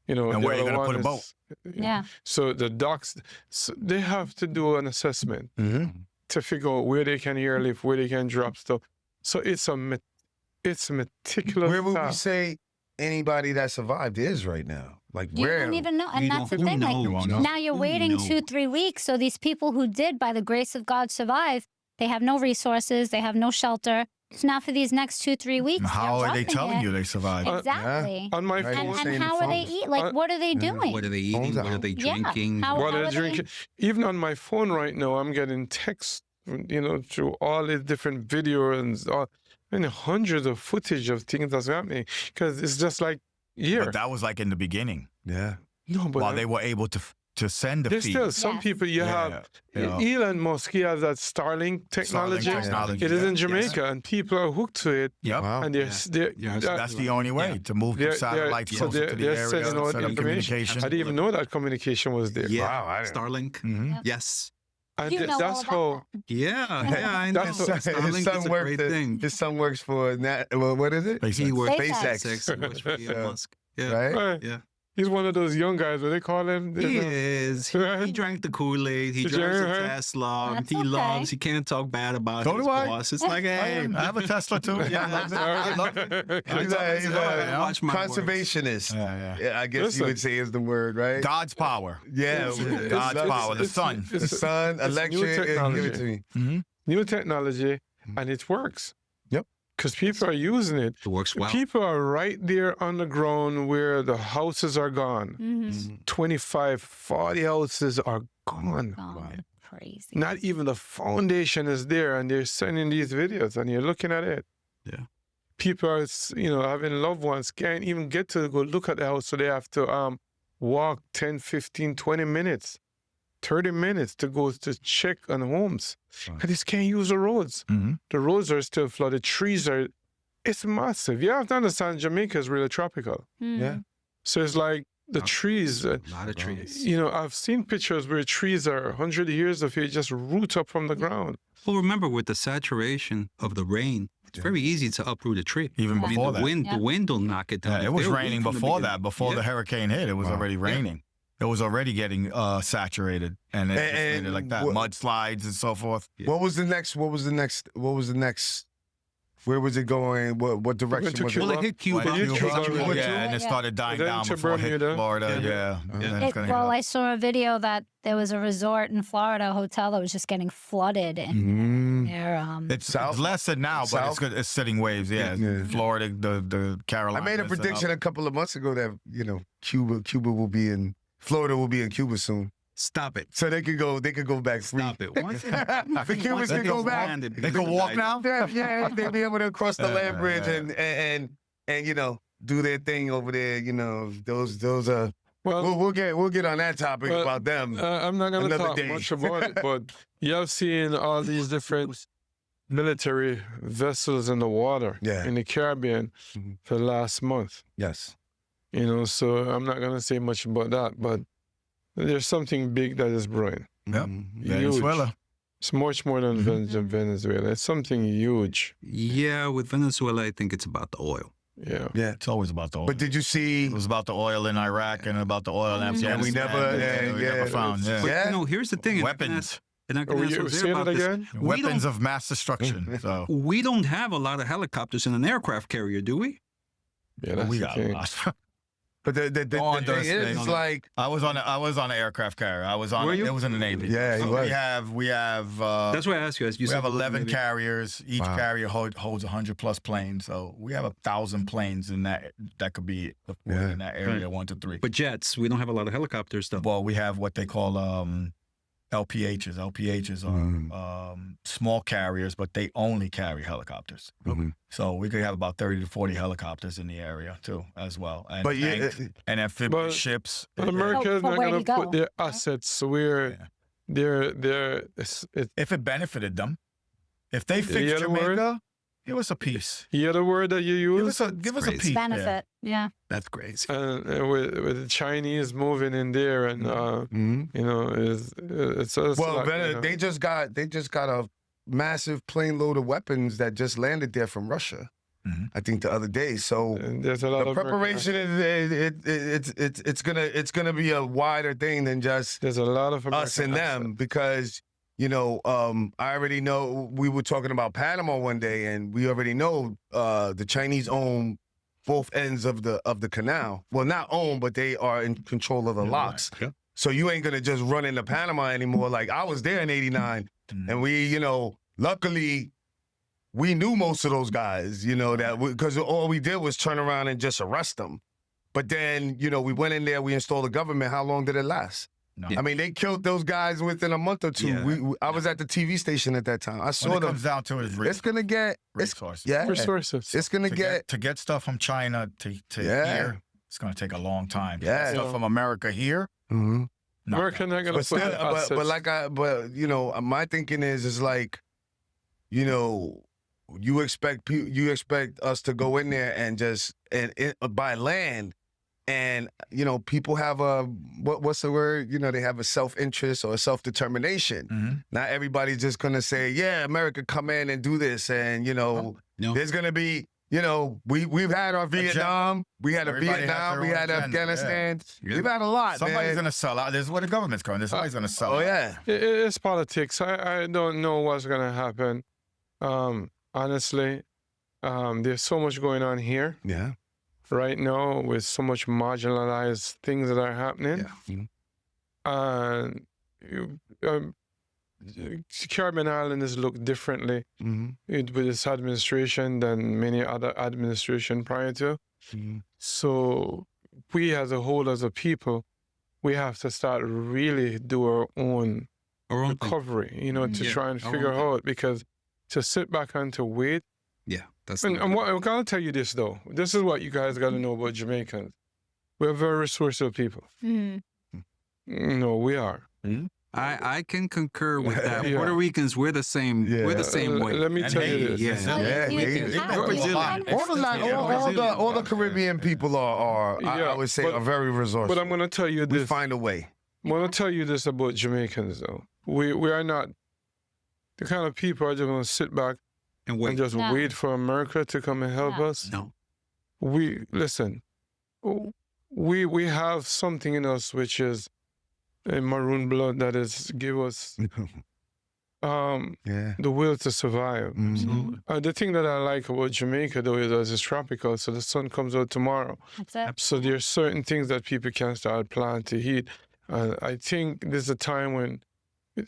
And the where are you other gonna put one a boat? is- Yeah. So the docks, they have to do an assessment to figure out where they can airlift, where they can drop stuff. So it's a meticulous. Where would we task. say anybody that survived is right now? Like You where? don't even know. And You that's the don't thing. know. Like, know. now you're Who waiting know? 2-3 weeks. So these people who did, by the grace of God, survive, they have no resources, they have no shelter. So now for these next 2-3 weeks, How they're are they roughing telling it. you they survived? Exactly. On my Right. phone, Saying And the how are they phones. eat? Like, what are they doing? What are they eating? Phones What are out. they Yeah. drinking? How what are are they- drinking? Even on my phone right now, I'm getting texts through all these different videos and hundreds of footage of things that's happening, because it's just like here. But that was like in the beginning, Yeah. No, but while they were able to send the there's feed. still some Yes. people. You have Elon Musk. He has that Starlink technology. technology, It is in yes. Jamaica, and people are hooked to it. Yep. Wow. And That's the only way to move they're- satellites so closer to the they're area, sending out set up information. communication. I didn't even know that communication was there. Yeah. Wow, I didn't- Starlink. Mhm. Yes. And You know all that's about how. Yeah, I know. That's- Starlink is a great thing. His son works for what is it? He works for SpaceX. SpaceX. He works for Elon Musk. Yeah. Right? Right. Yeah. He's one of those young guys. What they call him? He is. He drank the Kool-Aid. He He drives a drank, right? Tesla. That's He okay. loves. He can't talk bad about So his do I. boss. It's like, hey, I have a Tesla too. Yeah, I love it. I watch my words. Conservationist. Yeah. Yeah, I guess you would say is the word, right? God's power. Yeah, God's power. The sun. the sun, it's new electric. Give it technology. to me. Mm-hmm. New technology, and it works. Yep. Because people are using it. It works well. People are right there on the ground where the houses are gone. Mm-hmm. 25, 40 houses are gone. Gone. Crazy. Not even the foundation is there, and they're sending these videos, and you're looking at it. Yeah. People are, having loved ones, can't even get to go look at the house, so they have to walk 10, 15, 20 minutes, 30 minutes to go to check on homes. Right. And they just can't use the roads. Mm-hmm. The roads are still flooded. Trees are, it's massive. You have to understand Jamaica is really tropical. Yeah. So it's like the trees, A lot of trees. I've seen pictures where trees are 100 years of age just root up from the ground. Well, remember, with the saturation of the rain, it's very easy to uproot a tree. Even Yeah. I mean, before the that. wind, Yeah. the wind will knock it down. Yeah, it was They'll raining leave from the before beginning. that. Before the hurricane hit, it was Wow. already raining. It was already getting saturated, and it just made it like that. what- Mudslides and so forth. What was the next? Where was it going? What direction to was Cuba. it? Well, it hit Cuba. Well, it hit Cuba, Cuba, Yeah, and it Yeah. started dying Then down to before it hit Bermuda. Florida. Yeah. Yeah. And then it's gonna Well, hit I saw a video that there was a resort in Florida, a hotel that was just getting flooded, and Mm. they're It's South? lesser now, but South? it's good. It's sitting waves. Yeah, Yeah. Florida, the I Carolinas. made a prediction a couple of months ago that Cuba will be in Florida will be in Cuba soon, Stop it. so they could go back free. Stop it. Once The Cubans can go back. landed, They can walk now. Yeah, they'll be able to cross the Yeah, land bridge yeah. and do their thing over there. Those are. Well, We'll get on that topic well, about them. I'm not going to Another talk day. much about it, but you have seen all these different military vessels in the water Yeah. in the Caribbean Mhm. for the last month. Yes. So I'm not going to say much about that, but there's something big that is brewing. Yep. Mhm. Venezuela. It's much more than Venezuela. It's something huge. Yeah, with Venezuela, I think it's about the oil. Yeah. Yeah. It's always about the oil. But did you see? It was about the oil in Iraq and about the oil in Yeah, Afghanistan. we never- that we never found. But- Yeah. But, here's the thing. Weapons. And I can Are ask you Jose saying about it this. again? Weapons of mass destruction. So We don't have a lot of helicopters in an aircraft carrier, do we? Yeah, that's we the got thing. lots. But the Don't thing underestimate. is, it's like I was on an aircraft carrier. I was on. Were you? It was in the Navy. Yeah, he So was. We have. That's why I asked you. As you We said, have 11 maybe- carriers. Each Wow. carrier holds 100 plus planes. So we have 1,000 planes in that could be deployed in that area, 1 to 3. But jets, we don't have a lot of helicopters, though. Well, we have what they call LPHs. LPHs are small carriers, but they only carry helicopters. Mhm. So we could have about 30 to 40 helicopters in the area too, as well. And But yeah, tanks and amphibious but- ships. But America is but not where going do to you put go? their assets where Yeah. it's If it benefited them, if they You fixed hear the word? Jamaica, give us a piece. the other word that you use. Give us a crazy. piece. there. benefit. Yeah. That's crazy. With the Chinese moving in there, and Mhm. it's Well, like, they just got a massive plane load of weapons that just landed there from Russia. Mhm. I think the other day. So and there's a lot the of preparation it's gonna be a wider thing than just There's a lot of us and American them because I already know we were talking about Panama one day and we already know the Chinese own both ends of the canal. Well, not own, but they are in control of the locks. Yeah. So you ain't gonna just run into Panama anymore. Like I was there in '89, and we, luckily, we knew most of those guys. That because all we did was turn around and just arrest them. But then, we went in there, we installed the government. How long did it last? No. Yeah. I mean, they killed those guys within a month or two. Yeah. I was at the TV station at that time. I saw What it them. comes down to is It's gonna get resources. Yeah, Resources. it's gonna to get stuff from China to here. It's gonna take a long time. To Yeah. get stuff from America here. Mhm. not America not gonna But put still, the assets. but you know, my thinking is like, you know, you expect us to go in there and just buy land, and you know, people have a what's the word? You know, they have a self-interest or a self-determination. Mhm. Not everybody's just gonna say, yeah, America, come in and do this, and you know, No. there's gonna be. You know, we've had our Vietnam, we had a Everybody has Vietnam, their we own had agenda, Afghanistan. yeah. We've had a lot, Somebody's man. gonna sell out. This is where the government's going. Somebody's gonna sell Oh out. yeah. It's politics. I don't know what's gonna happen. Honestly, there's so much going on here Yeah. right now with so much marginalized things that are happening. Yeah. And Caribbean Islanders look differently Mm-hmm. with this administration than many other administration prior to. So we as a whole, as a people, we have to start really do our own Our own thing. recovery, you know, to Yeah, try and our figure own thing. out, because to sit back and to wait. Yeah, that's And what, I'm going to tell you this, though. This is what you guys got to know about Jamaicans. We're very resourceful people. Mhm. No, we are. I can concur with that. Yeah. Puerto Ricans, we're the same. Yeah. We're the same way. Let me And tell you Haiti, this. yeah. Yeah, You- yeah, you yeah. have- Brazilian. you kind of- All the Caribbean people are I Yeah, would say, but- are very resourceful. But I'm going to tell you We this. find a way. I'm going to tell you this about Jamaicans, though. We are not the kind of people who are just going to sit back And and wait. just No. wait for America to come and help No. us. No. We listen. We have something in us which is a maroon blood that is give us Yeah. the will to survive. Mhm. The thing that I like about Jamaica, though, is that it's tropical, so the sun comes out tomorrow. That's it. So there's certain things that people can start planting to heat. I think there's a time when,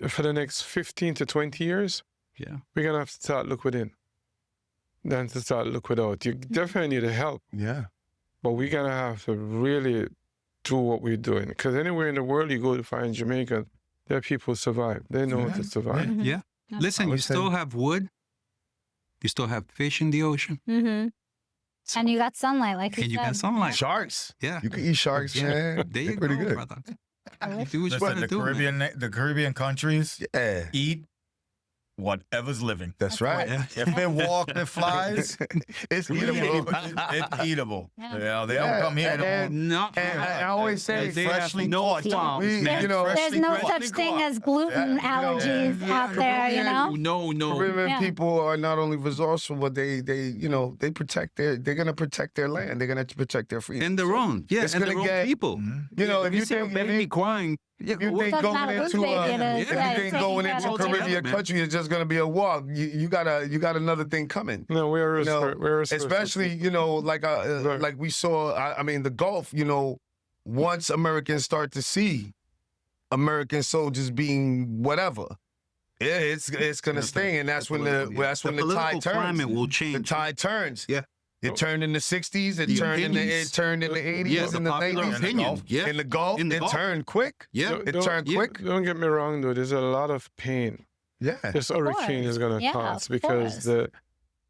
for the next 15 to 20 years, Yeah. we're gonna have to start look within, than to start look without. You definitely need help, Yeah. but we're gonna have to really do what we're doing. Because anywhere in the world you go to find Jamaica, there are people who survive. They know how to survive. Mhm. Yeah. Listen, I you would say- still have wood. You still have fish in the ocean. Mhm. So- And you got sunlight, like and you said. got sunlight. Sharks. Yeah. You can eat sharks, Yeah. man. There They're you pretty go, good. brother. You do what you Listen, want the to do. man. the Caribbean countries Yeah. eat whatever's living. That's right. Yeah. If it walks, it flies. It's eatable. It's eatable. Yeah. You know, they Yeah, don't come here and- no more. and- No. And I always say, they have freshly no caught. farms, We- man. you know, There's freshly no caught. such thing as gluten Yeah, you know, allergies yeah, out there, you know? No. Caribbean Yeah. people are not only resourceful, but they they're gonna protect their land. They're gonna protect their freedom. And their own. Yeah, It's and their gonna own get- people. You know, if you see a think baby crying, yeah, you well, think Doesn't going matter whose into baby it is. if Yeah, you it's think taking going care into of a the Caribbean children. country is just gonna be a walk, you got another thing coming. No, we're You know, we're resourceful. Especially, you know, like we saw. I mean, the Gulf. You know, once Americans start to see American soldiers being whatever, it's gonna sting, and that's when the political tide turns. climate will The change. tide turns. Yeah. It turned in the 60s. It The turned in the opinions. 80s Yeah, the and the popular 90s. opinion. Yeah. In the Gulf, In the it Gulf. turned quick. Yeah. It turned yeah. quick. Don't get me wrong, though. There's a lot of pain Yeah. this hurricane is going to Yeah, cause of because course. the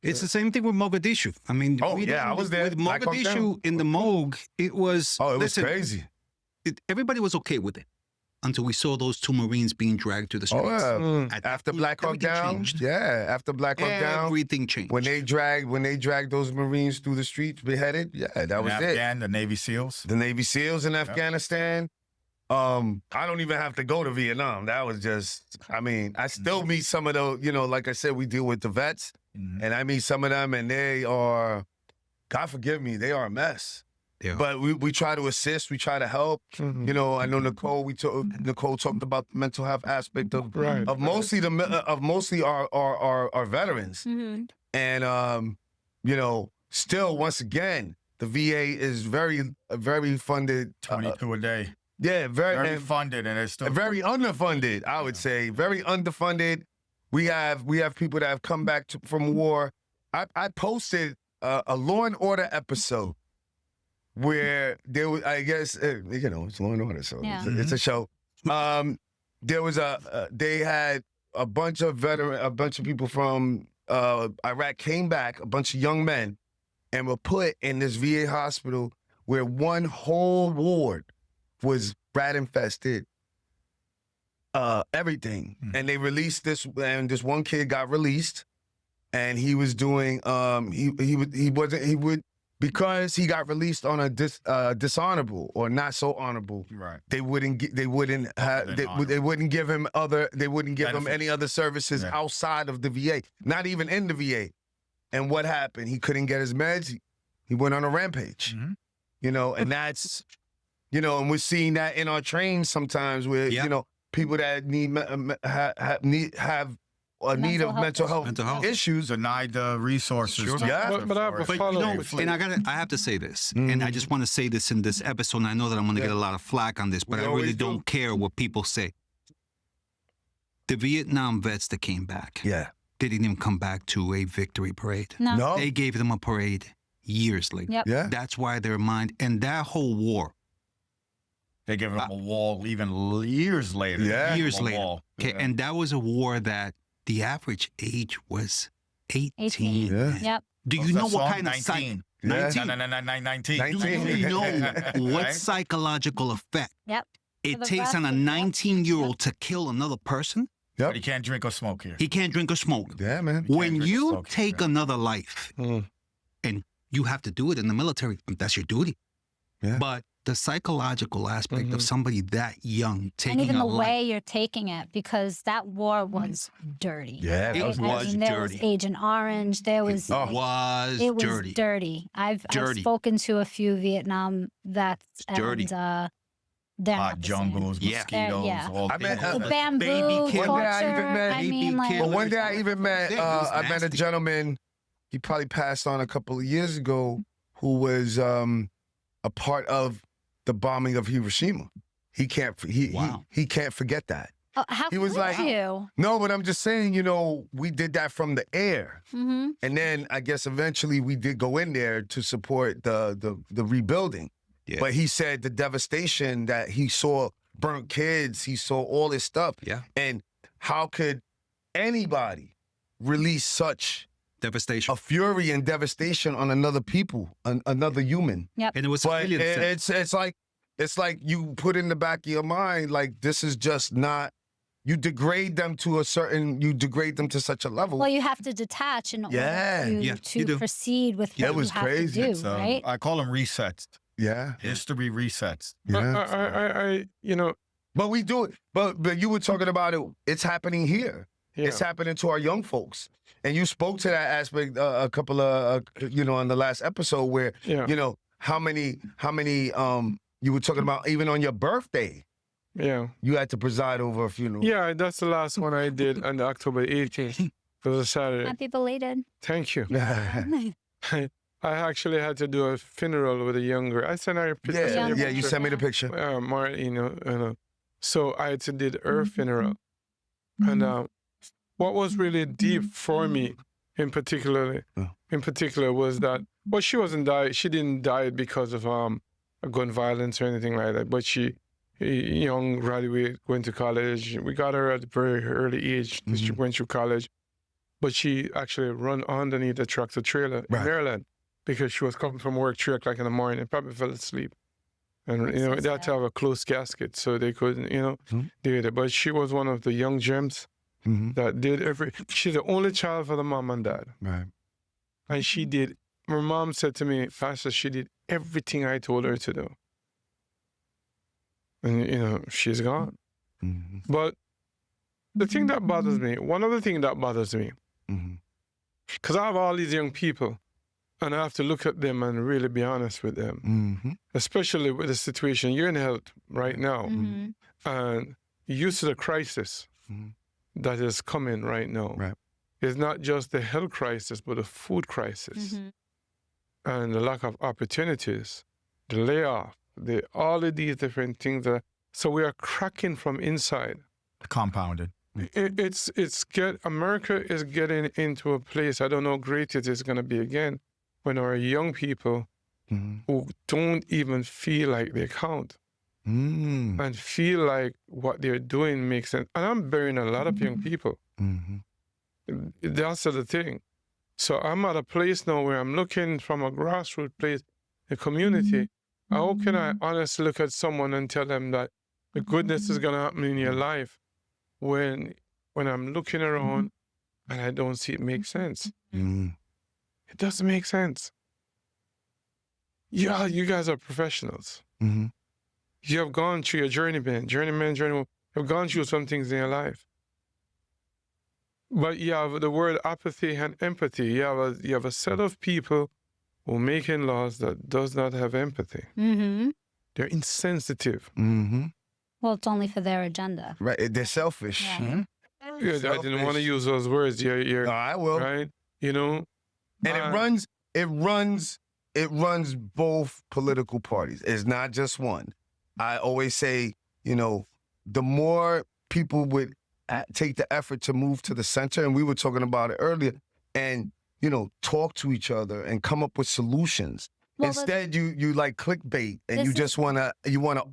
It's the same thing with Mogadishu. I mean, Oh, yeah, I was there. With I come Mogadishu down. in the Moog, it was. Oh, it was listen, crazy. Everybody was okay with it until we saw those two Marines being dragged to the streets. Oh, yeah. Mm. At After that Black point, Hawk everything Down. changed. Yeah. After Black Hawk Down. Everything changed. When they dragged those Marines through the streets, beheaded. Yeah, that was it. Afghan, the Navy SEALs. The Navy SEALs in Afghanistan. I don't even have to go to Vietnam. That was just. I mean, I still meet some of those. You know, like I said, we deal with the vets. Mhm. And I meet some of them, and they are, God forgive me, they are a mess. Yeah. But we try to assist, we try to help. Mhm. You know, I know Nicole talked about the mental health aspect of Right. mostly our veterans. Mhm. And you know, still once again, the VA is very funded. 22 a day. Yeah, Very and funded, and it's still very underfunded, I would say. Very underfunded. We have people that have come back from war. I posted a Law and Order episode where there was, I guess, you know, it's Law and Order, so Yeah. it's a show. There was they had a bunch of people from Iraq came back, a bunch of young men, and were put in this VA hospital where one whole ward was rat infested. Everything. And they released this, and this one kid got released, and he was doing because he got released on a dishonorable or not so honorable. Right. They wouldn't give him any other services outside of the VA, not even in the VA. And what happened? He couldn't get his meds. He went on a rampage. You know, and that's, you know, and we're seeing that in our trains sometimes where, you know, people that need have a need of mental health issues, denied the resources. Sure. But I have a follow-up. And I have to say this, and I just want to say this in this episode, and I know that I'm going to get a lot of flack on this, but I really don't care what people say. The Vietnam vets that came back, they didn't even come back to a victory parade. No. They gave them a parade years later. Yep. That's why their mind, and that whole war, They gave him a wall even years later. years later. Wall. Okay, and that was a war that the average age was 18. Yep. Do you know what kind of 19? 19. 19. Do you know what psychological effect it the takes on a rest of 19-year-old to kill another person? But he can't drink or smoke here. He can't drink or smoke. Yeah, man. When drink or you smoke, take another life, and you have to do it in the military, that's your duty. Yeah. But the psychological aspect of somebody that young taking And even the a life, way you're taking it, because that war was dirty. Yeah, it was there was dirty. Agent Orange. There was It was it was dirty. dirty. I've Dirty. spoken to a few Vietnam vets, dirty. and they're Hot not the same. jungles, mosquitoes, Yeah. all I met- things. The bamboo Baby kid. torture. One day I even met- I Baby mean, like, kid. But one day I even met It was I met a nasty. gentleman, he probably passed on a couple of years ago, who was a part of the bombing of Hiroshima. He can't he can't forget that. how he was could like- you? No, but I'm just saying, you know, we did that from the air. Mm-hmm. And then I guess eventually we did go in there to support the rebuilding. Yeah. But he said the devastation that he saw, burnt kids, he saw all this stuff. Yeah. And how could anybody release such Devastation. a fury and devastation on another people, another human? And it was But civilians. it's like you put in the back of your mind, like this is just not. You degrade them to such a level. Well, you have to detach in order Yeah. Yeah, you to do. proceed with Yeah, what it was you have crazy. to do, So, right? I call them resets. Yeah, History resets. yeah. I you know, But we do it. But you were talking about it. It's happening here. yeah. It's happening to our young folks. And you spoke to that aspect a couple of, on the last episode where, Yeah. you know, how many, you were talking about even on your birthday, Yeah. you had to preside over a funeral. Yeah, that's the last one I did on October 18th. It was a Saturday. Happy belated. Thank you. Yeah. I actually had to do a funeral with a younger. I sent her a picture. Yeah, you sent me the picture. So I had to did her funeral. And what was really deep for me in particular was that, well, she didn't die because of gun violence or anything like that, but she, a young graduate, went to college. We got her at a very early age. She went through college, but she actually run underneath a tractor trailer in Maryland because she was coming from work 3 o'clock in the morning and probably fell asleep. And, That's they so had to sad. have a closed casket so they couldn't, do it. But she was one of the young gems that did she's the only child for the mom and dad. Right. And she did, my mom said to me, Pastor, she did everything I told her to do. And, she's gone. But the thing that bothers me, one of the things that bothers me, because I have all these young people, and I have to look at them and really be honest with them, especially with the situation you're in health right now, and used to the crisis that is coming right now. Right. It's not just the health crisis, but the food crisis and the lack of opportunities, the layoff, all of these different things. So we are cracking from inside. Compounded. America is getting into a place, I don't know how great it is going to be again, when our young people who don't even feel like they count and feel like what they're doing makes sense. And I'm burying a lot of young people. That's the thing. So I'm at a place now where I'm looking from a grassroots place, a community. How can I honestly look at someone and tell them that the goodness is going to happen in your life when I'm looking around and I don't see it make sense? It doesn't make sense. Yeah, you guys are professionals. You have gone through your journeyman. You have gone through some things in your life. But you have the word apathy and empathy. You have a set of people who are making laws that does not have empathy. They're insensitive. Well, it's only for their agenda. Right. They're selfish. Yeah. I didn't want to use those words. You're No, I will. right. You know, And it runs both political parties. It's not just one. I always say, the more people would take the effort to move to the center, and we were talking about it earlier, and talk to each other and come up with solutions. Well, Instead, you like clickbait, and you This just wanna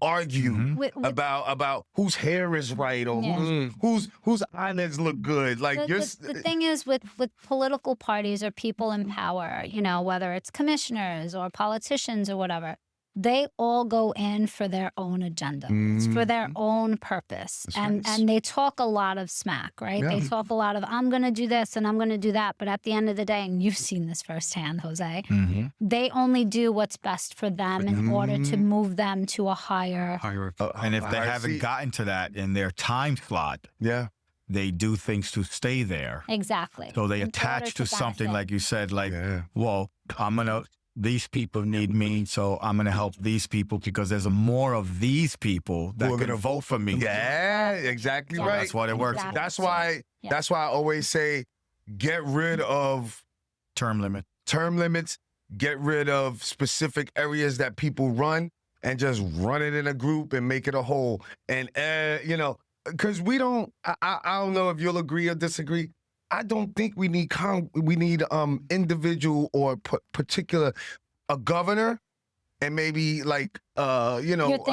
argue with about whose hair is right or Yeah. whose eyelids look good. Like the thing is with political parties or people in power, whether it's commissioners or politicians or whatever, they all go in for their own agenda, for their own purpose. And they talk a lot of smack, right? They talk a lot of, I'm going to do this and I'm going to do that. But at the end of the day, and you've seen this firsthand, Jose, they only do what's best for them in order to move them to a higher. And if they haven't gotten to that in their time slot, they do things to stay there. Exactly. So they In attach order to something, benefit. like you said, like, well, these people need me, so I'm going to help these people because there's more of these people that Who are can gonna vote for me. Yeah, exactly Yeah. right. That's what it works. Exactly. That's why. Yeah. That's why I always say, get rid of Term limit. term limits, get rid of specific areas that people run, and just run it in a group and make it a whole. And because we don't. I don't know if you'll agree or disagree. I don't think we need individual or particular a governor and maybe like You're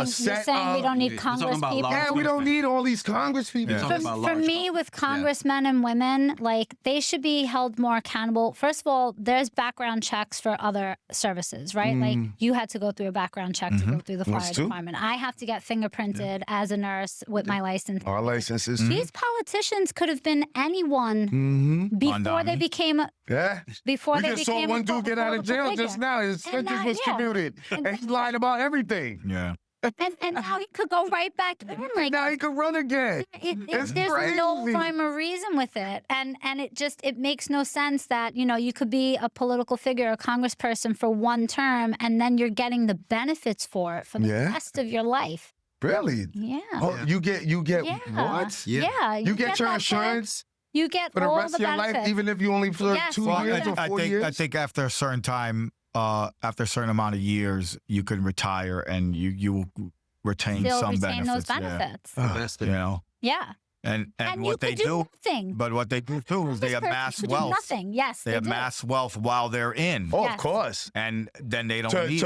saying we don't need You're talking Congress about people? law Yeah, we don't need all these Congress people. You're talking about For large me, law. with congressmen and women, like they should be held more accountable. First of all, there's background checks for other services, right? Like you had to go through a background check to go through the fire Us too. department. I have to get fingerprinted as a nurse with my license. Our licenses. These politicians could have been anyone before they Andami. became Yeah. before We they just saw became one a dude get out of jail political just figure. now. His And sentence now- was yeah. commuted. And he lied about everything. Yeah. And now he could go right back in. Like Now he can run again. It's there's no crazy. rhyme or reason with it, and it makes no sense that you could be a political figure, a congressperson for one term, and then you're getting the benefits for it for the Yeah. rest of your life. Really? Yeah. Oh, you get Yeah. what? Yeah. You get your that insurance You get for the all rest the of your benefits. life, even if you only for Yes, 2 Well, years or 4 years? I think after a certain time, after a certain amount of years, you can retire and you will retain Still some retain benefits. those benefits. Yeah. You know, Yeah. and And you what they could do do, nothing. but what they do too is they This person amass could do wealth. nothing. Yes, They do. amass wealth while they're in, Oh, Yes. of course. and then they don't need.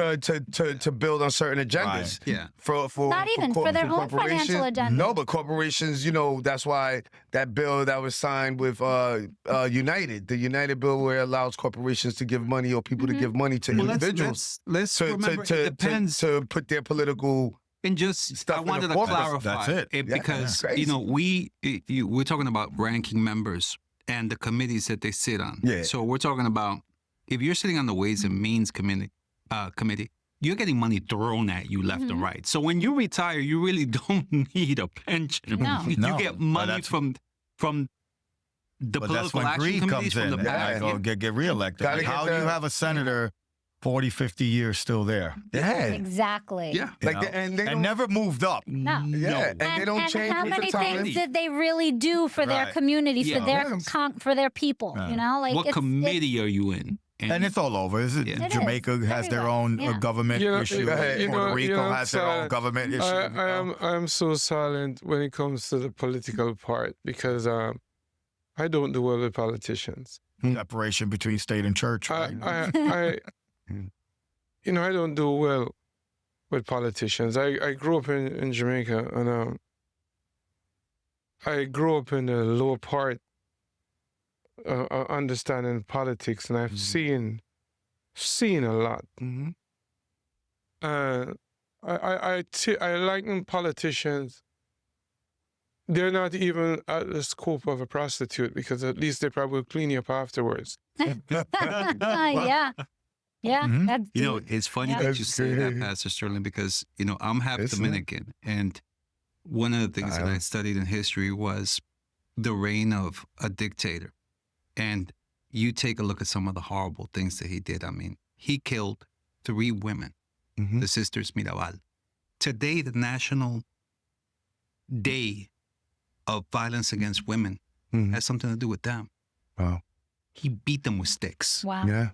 To build on certain agendas. Yeah. For Not even for their own financial corporations. agenda. No, but corporations, that's why that bill that was signed with United, the United bill where it allows corporations to give money or people to give money to Well, individuals let's remember, it depends. to put their political. And just, stuff I in the wanted to corpus. clarify That's it. Yeah, because, crazy. we're talking about ranking members and the committees that they sit on. Yeah. So we're talking about, if you're sitting on the Ways and Means committee, you're getting money thrown at you left and right. So when you retire, you really don't need a pension. No. You No, get but money that's- from the But that's political when action greed committees, comes from in. the Yeah. Like, oh, get reelected. Gotta Like, get how do you the- have a senator 40, 50 years still there? Yeah. Exactly. Yeah. You Like, know? and they don't. never moved up. No. Yeah, and they don't change how with many the time. things did they really do for their Right. community, for Yeah. their for their people? Yeah. Like What committee are you in? And it's all over. Yeah. It is. Jamaica has their Everywhere. own Yeah. government issue. Puerto Rico has their own government issue. I am so silent when it comes to the political part because I don't do well with politicians. Separation between state and church. Right? I don't do well with politicians. I grew up in Jamaica, and I grew up in the lower part, understanding politics, and I've seen a lot. I liken politicians. They're not even at the scope of a prostitute, because at least they probably will clean you up afterwards. Yeah. Yeah. Mhm. That's You know, deep. it's funny Yeah. that you That's say that, great. Pastor Sterling, because, you know, I'm half Isn't it? Dominican. And one of the things that I studied in history was the reign of a dictator. And you take a look at some of the horrible things that he did. I mean, he killed 3 women, the sisters Mirabal. Today, the National Day of Violence Against Women has something to do with them. Wow. He beat them with sticks. Wow. Yeah.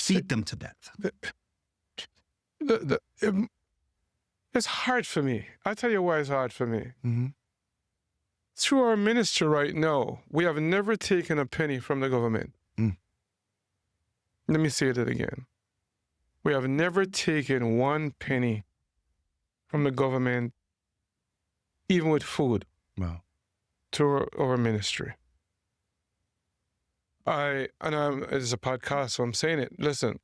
Beat them to death. It's hard for me. I'll tell you why it's hard for me. Mm-hmm. Through our ministry right now, we have never taken a penny from the government. Let me say that again. We have never taken 1 penny from the government, even with food, Wow. to our ministry. It's a podcast, so I'm saying it. Listen,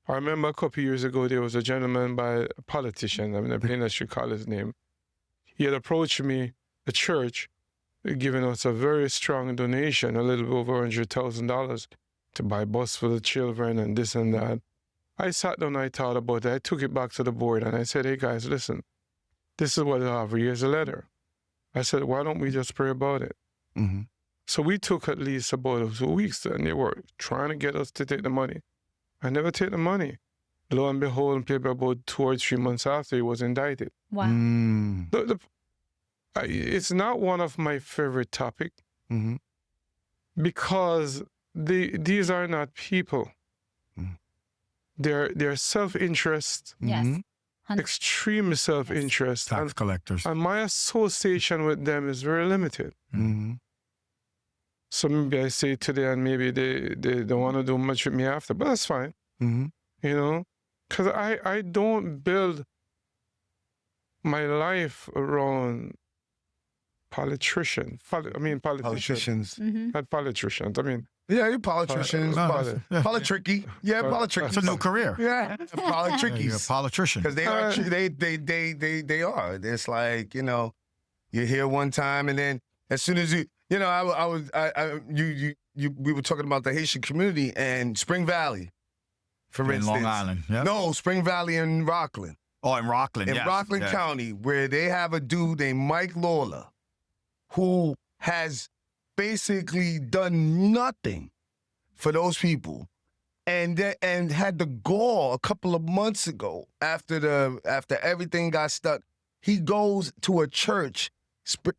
I remember a couple of years ago, there was a gentleman, a politician, I mean, I should call his name. He had approached me, the church, giving us a very strong donation, a little bit over $100,000 to buy bus for the children and this and that. I sat down, I thought about it. I took it back to the board and I said, hey guys, listen, this is what I have. Here's a letter. I said, why don't we just pray about it? Mm-hmm. So we took at least about 2 weeks, and they were trying to get us to take the money. I never take the money. Lo and behold, maybe about 2 or 3 months after, he was indicted. Wow. It's not one of my favorite topics, Mm-hmm. because these are not people. They're self-interest, Yes. extreme self-interest. Tax collectors. And my association with them is very limited. Mm-hmm. So maybe I say today, and maybe they don't want to do much with me after, but that's fine. Mm-hmm. You know, because I don't build my life around politicians. Politicians. Not politicians. I mean, Yeah, you're politicians. Politricky. Yeah, politricky. It's a new career. Yeah, You're a politrickies. politician. Because they are. They are. It's like, you know, you're here one time, and then as soon as we were talking about the Haitian community and Spring Valley, for In instance. Long Island. Yeah. No, Spring Valley in Rockland. Oh, in Rockland. In yes, Rockland yes. County, where they have a dude named Mike Lawler, who has basically done nothing for those people, and had the gall a couple of months ago after everything got stuck. He goes to a church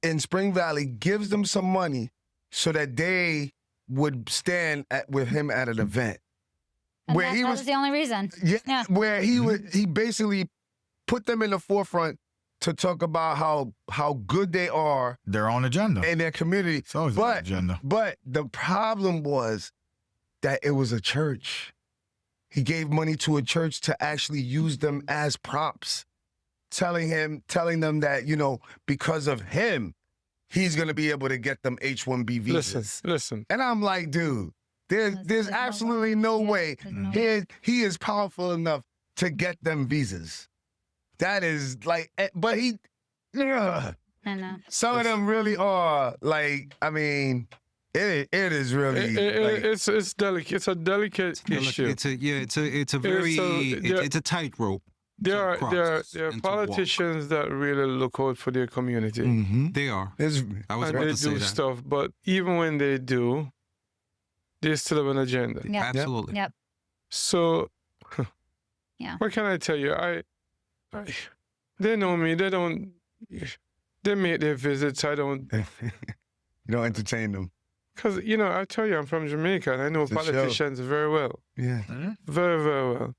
in Spring Valley, gives them some money so that they would stand with him at an event. And Where that, he that was- was the only reason. Yeah, where he basically put them in the forefront to talk about how good they are Their own agenda. in their community. It's always an agenda. But the problem was that it was a church. He gave money to a church to actually use them as props, telling them that, you know, because of him, he's gonna be able to get them H-1B visas. listen. And I'm like, dude, there's There's no absolutely way. no Yeah, way there's no way. he is powerful enough to get them visas. That is like, but I know. some of them really are like, I mean, it is really like, It's delicate. It's a delicate issue. It's a very it's a tightrope. There are cross there are and to walk. politicians that really look out for their community. They are. it's, I was And about they to say do that. stuff, but even when they do, they still have an agenda. Yeah. Absolutely. Yep. So, Yeah. what can I tell you? They know me. They make their visits. I don't, you don't entertain them. because, you know, I tell you, I'm from Jamaica and I know It's a show. politicians very well. Yeah, Very, very well.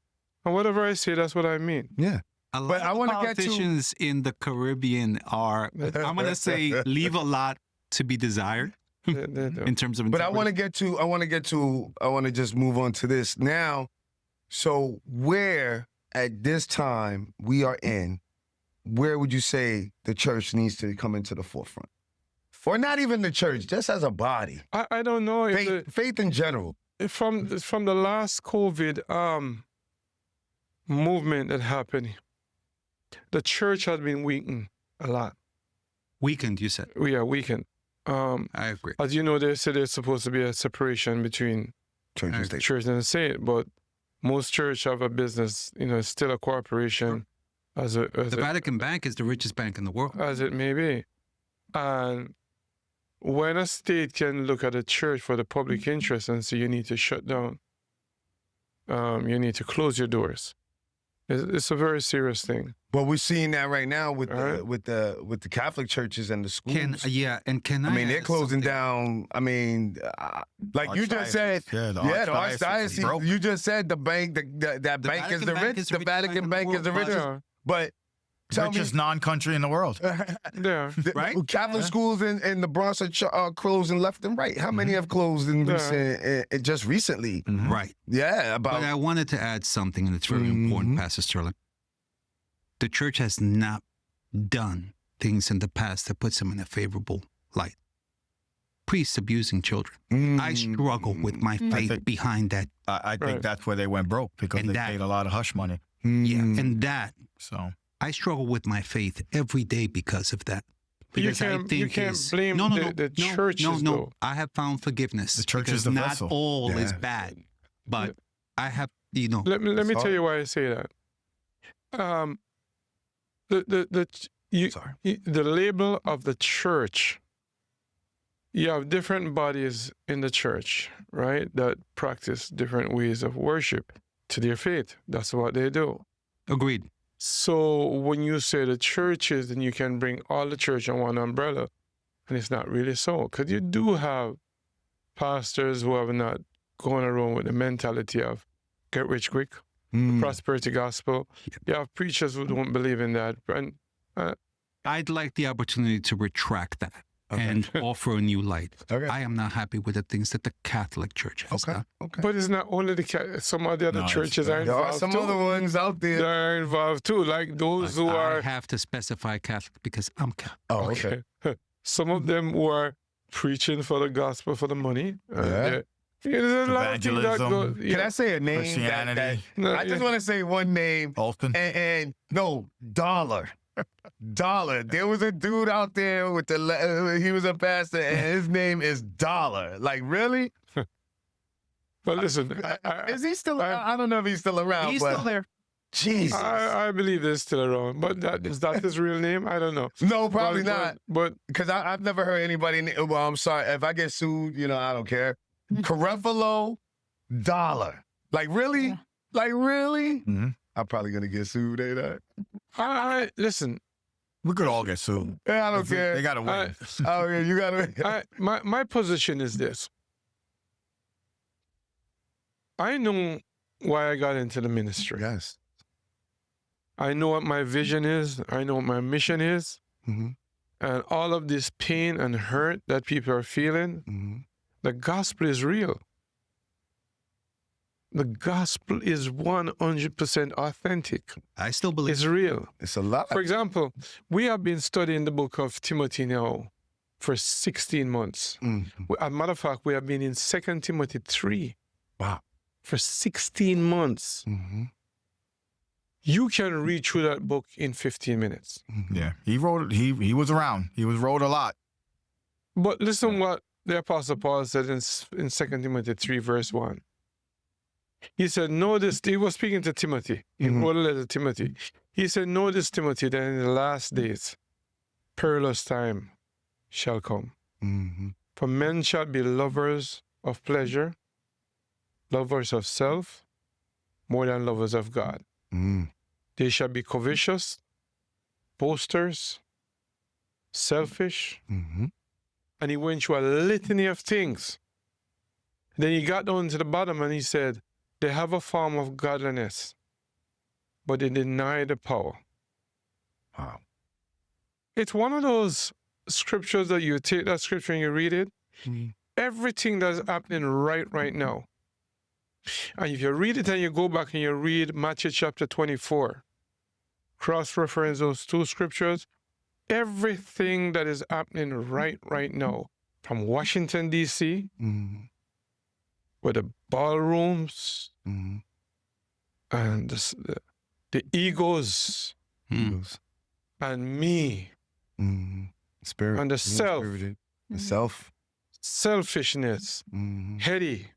And whatever I say, that's what I mean. yeah. A lot But I of wanna get to- politicians in the Caribbean are, I'm going to say, leave a lot to be desired They do. in terms of But I integrity. want to just move on to this now. So where at this time we are in, where would you say the church needs to come into the forefront? Or not even the church, just as a body. I don't know if Faith in general. from the last COVID movement that happened, the church has been weakened a lot. Weakened, you said. Yeah, weakened. I agree. As you know, they said there's supposed to be a separation between Church and state. church and state, but most church have a business, it's still a corporation, The Vatican Bank is the richest bank in the world. as it may be. And when a state can look at a church for the public interest and say you need to shut down, you need to close your doors, it's a very serious thing. But we're seeing that right now with Right. with the Catholic churches and the schools. Can they're closing down. I mean, like you just said, the the archdiocese is broke. archdiocese. You just said the bank, that bank is the rich. The Vatican Bank is the richest. Yeah, But tell me, Richest non-country in the world. yeah. Right? Catholic schools in the Bronx are closing left and right. How many have closed in just recently? Right. Yeah, about But I wanted to add something, and it's very important, Pastor Sterling. The church has not done things in the past that puts them in a favorable light. Priests abusing children. I struggle with my faith behind that. I think Right. that's where they went broke because And they that- paid a lot of hush money. Yeah. And that, So I struggle with my faith every day because of that. Because You can't blame the churches, No. though. I have found forgiveness. The church because is the not vessel. all is Yeah. bad. But I have, Let me tell you why I say that. The label of the church. You have different bodies in the church, right? That practice different ways of worship to their faith. That's what they do. Agreed. So when you say the churches, then you can bring all the church on one umbrella, and it's not really so. Because you do have pastors who have not gone around with the mentality of get rich quick, prosperity gospel. You have preachers who don't believe in that. And I'd like the opportunity to retract that and offer a new light. Okay. I am not happy with the things that the Catholic Church has done. Okay. but it's not only some of the other No, churches are There are involved some too. other ones out there. They're involved too, like those who I are have to specify Catholic because I'm Catholic. Oh, okay. Some of them who are preaching for the gospel for the money. There's a lot of things that go. Evangelism. Can I say a name? Christianity. No, I just want to say one name. Alton. And no, Dollar. Dollar. There was a dude out there with he was a pastor, and his name is Dollar. Like, really? But listen, Is he still? I don't know if he's still around. He's but still there. Jesus. I believe they're still around, but is that his real name? I don't know. No, probably But- not. But Because I've never heard anybody. Well, I'm sorry if I get sued. I don't care. Carefalo Dollar. Like, really? Yeah. Like, really? Mhm. I'm probably gonna get sued. Ain't I? listen. We could all get sued. Yeah, I don't care. They got to win. Oh yeah, you gotta. My position is this. I know why I got into the ministry. Yes. I know what my vision is. I know what my mission is. Mm-hmm. And all of this pain and hurt that people are feeling, Mm-hmm. the gospel is real. The gospel is 100% authentic. I still believe. It's real. It's a lot. For example, we have been studying the book of Timothy now for 16 months. Mm-hmm. As a matter of fact, we have been in 2 Timothy 3 Wow. for 16 months. Mm-hmm. You can read through that book in 15 minutes. Yeah, he wrote. He was around. He wrote a lot. But listen what the Apostle Paul said in 2 Timothy 3, verse 1. He said, know this. He was speaking to Timothy. He wrote a letter to Timothy. He said, know this, Timothy, that in the last days, perilous time shall come. Mm-hmm. For men shall be lovers of pleasure, lovers of self, more than lovers of God. Mm-hmm. They shall be covetous, boasters, selfish. Mm-hmm. And he went through a litany of things. Then he got down to the bottom and he said, they have a form of godliness, but they deny the power. Wow. It's one of those scriptures that you take that scripture and you read it. Mm-hmm. Everything that's happening right now And if you read it and you go back and you read Matthew chapter 24, cross-reference those two scriptures, everything that is happening right now, from Washington, D.C., with the ballrooms and the egos and me Spirit. and the self, The self. selfishness, heady,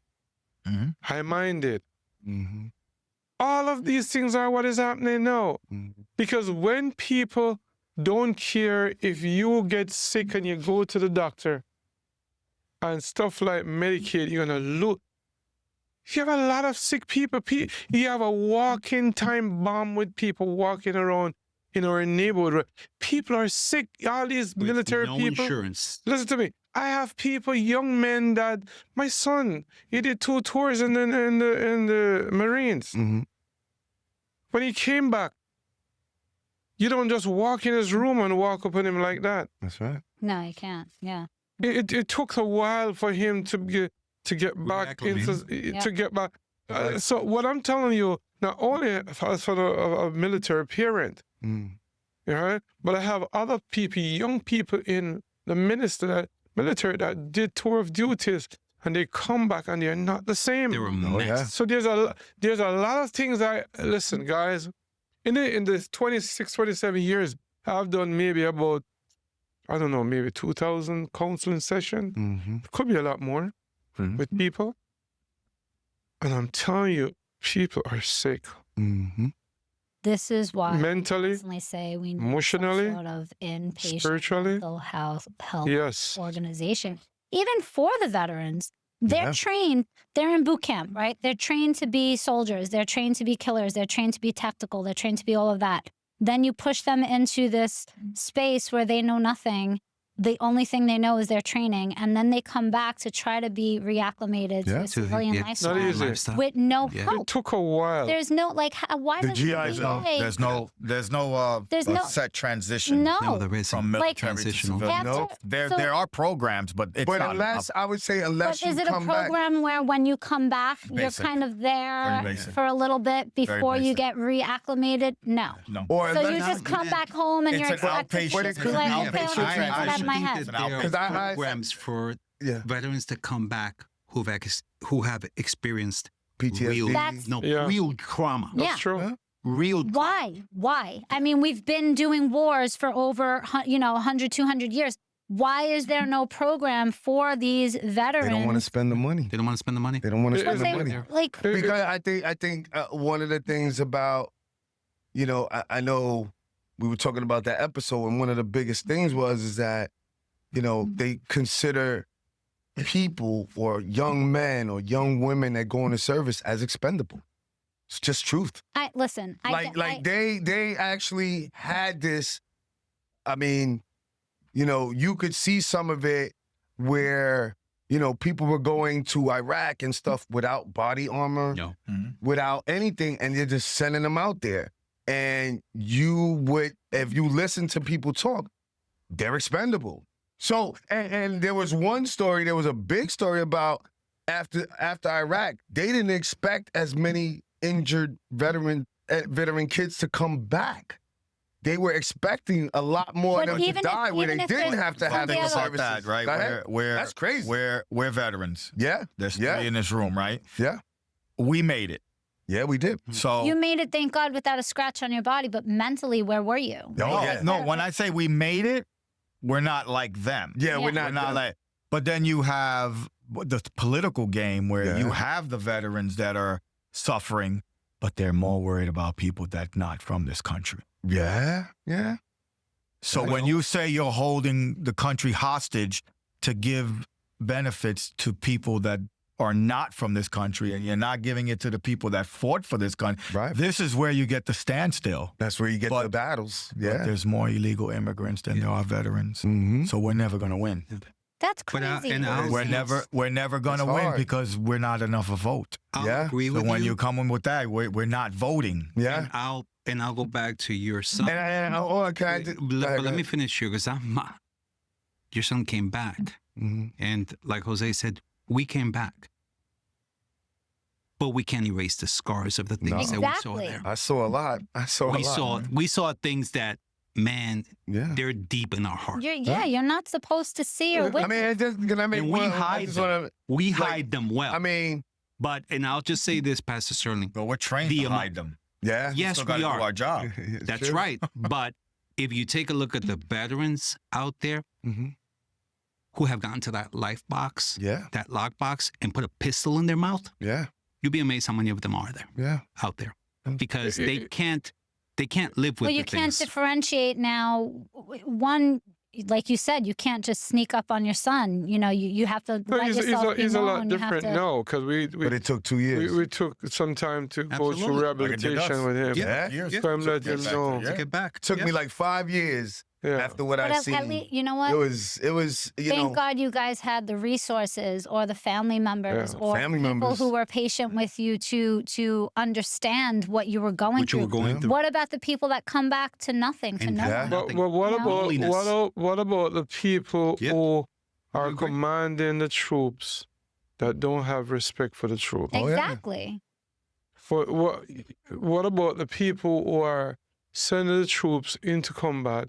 high-minded. All of these things are what is happening now. Because when people don't care if you get sick and you go to the doctor and stuff like Medicaid, you're going to look. You have a lot of sick people. You have a walking time bomb with people walking around in our neighborhood. People are sick. All these With military no people. insurance. Listen to me. I have people, young men that my son, he did 2 tours in the Marines. When he came back, you don't just walk in his room and walk up on him like that. That's right. No, you can't. Yeah. It took a while for him to get back to get back. So what I'm telling you, not only as a military parent, right, but I have other people, young people in the military that did tour of duties, and they come back and they're not the same. They're a mess. So there's a lot of things. Listen, guys, in the 26, 27 years, I've done maybe about, I don't know, maybe 2,000 counseling sessions. It could be a lot more with people. And I'm telling you, people are sick. This is why Mentally, I constantly say we need emotionally, some sort of inpatient spiritually. mental health Yes. organization. Even for the veterans, they're trained, they're in boot camp, right? They're trained to be soldiers, they're trained to be killers, they're trained to be tactical, they're trained to be all of that. Then you push them into this space where they know nothing. The only thing they know is their training, and then they come back to try to be reacclimated to a civilian lifestyle with no help. It took a while. There's no, like, why The does GIs the VA There's no set set transition. No. there isn't. From Like, military to transitional. civilian. After- There are programs, but it's But not unless, I would say, unless But is you it a come back. program where when you come back, you're Basic. kind of there Very basic. for a little bit before you basic. get reacclimated? No. no. Or So you unless- just come back home and It's you're an expected outpatient- to it's be an like, outpatient okay, transition. I'll get out of my I head. think There are 'Cause I- programs for Yeah. veterans to come back who have experienced PTSD. real, That's- real trauma. Yeah. That's true. Real Why? Why? I mean, we've been doing wars for over, 100, 200 years. Why is there no program for these veterans? They don't want to spend the money. They don't want to spend the money. They don't want to But spend the But they, money. like, Because I think one of the things about, I know we were talking about that episode, and one of the biggest things is that, they consider people or young men or young women that go into service as expendable. It's just truth. listen. They actually had this. I mean, you could see some of it where people were going to Iraq and stuff without body armor, without anything, and you're just sending them out there. And if you listen to people talk, they're expendable. So, and there was a big story about after Iraq, they didn't expect as many injured veteran kids to come back. They were expecting a lot more of them to die where they didn't have to have the the other- services. That, right? That's crazy. We're veterans. Yeah. There's Yeah. 3 in this room, right? Yeah. We made it. Yeah, we did. So you made it, thank God, without a scratch on your body, but mentally, where were you? Oh, yeah. no, when I say we made it, we're not like them. Yeah, we're Yeah. not. like. But then you have the political game where Yeah. you have the veterans that are suffering, but they're more worried about people that's not from this country. Yeah. So when you say you're holding the country hostage to give benefits to people that are not from this country, and you're not giving it to the people that fought for this country, Right. this is where you get the standstill. That's where you get But- the battles. But Yeah. there's more illegal immigrants than there are veterans. Mm-hmm. So we're never going to win. That's But crazy. We're never going to It's win hard. because we're not enough a vote. I'll Yeah. agree So with when you. you come in with that, we're not voting. Yeah. And I'll go back to your son. But Let me finish here, because your son came back, Mm-hmm. and like Jose said, we came back. but we can't erase the scars of the things that we saw Exactly. there. I saw a lot. We saw things that, man, Yeah. they're deep in our heart. You're not supposed to see or witness. I mean, it just, can I make And we one? hide them. We hide them well. I mean, but, and I'll just say this, Pastor Sterling. But we're trained to hide them. yeah. Yes, Still gotta we do are. our job. It's That's true. right. But if you take a look at the veterans out there Mm-hmm. who have gotten to that life box, Yeah. that lock box, and put a pistol in their mouth, Yeah. you'd be amazed how many of them are there Yeah. out there, because they can't live with Well, the you can't things. differentiate now. One, like you said, you can't just sneak up on your son. You know, you have to No, let yourself be he's a known. lot You have different to- now because But it took 2 years. we took some time to go Absolutely. through Like it did rehabilitation us. with him. Yeah. Years. So I'm letting him Get back know. to- yeah. Get back. Took me like 5 years Yeah. after what But I at seen. least, you know what? It was, you Thank know, God you guys had the resources or the family members Yeah. or Family people members. who were patient with you to understand what you were going What you through. were going through. What about the people that come back to nothing, to And no Yeah. one? But, Nothing. but what No. about Loneliness. what about the people Yep. who are agree. commanding the troops that don't have respect for the troops? Oh, yeah. Exactly. What about the people who are sending the troops into combat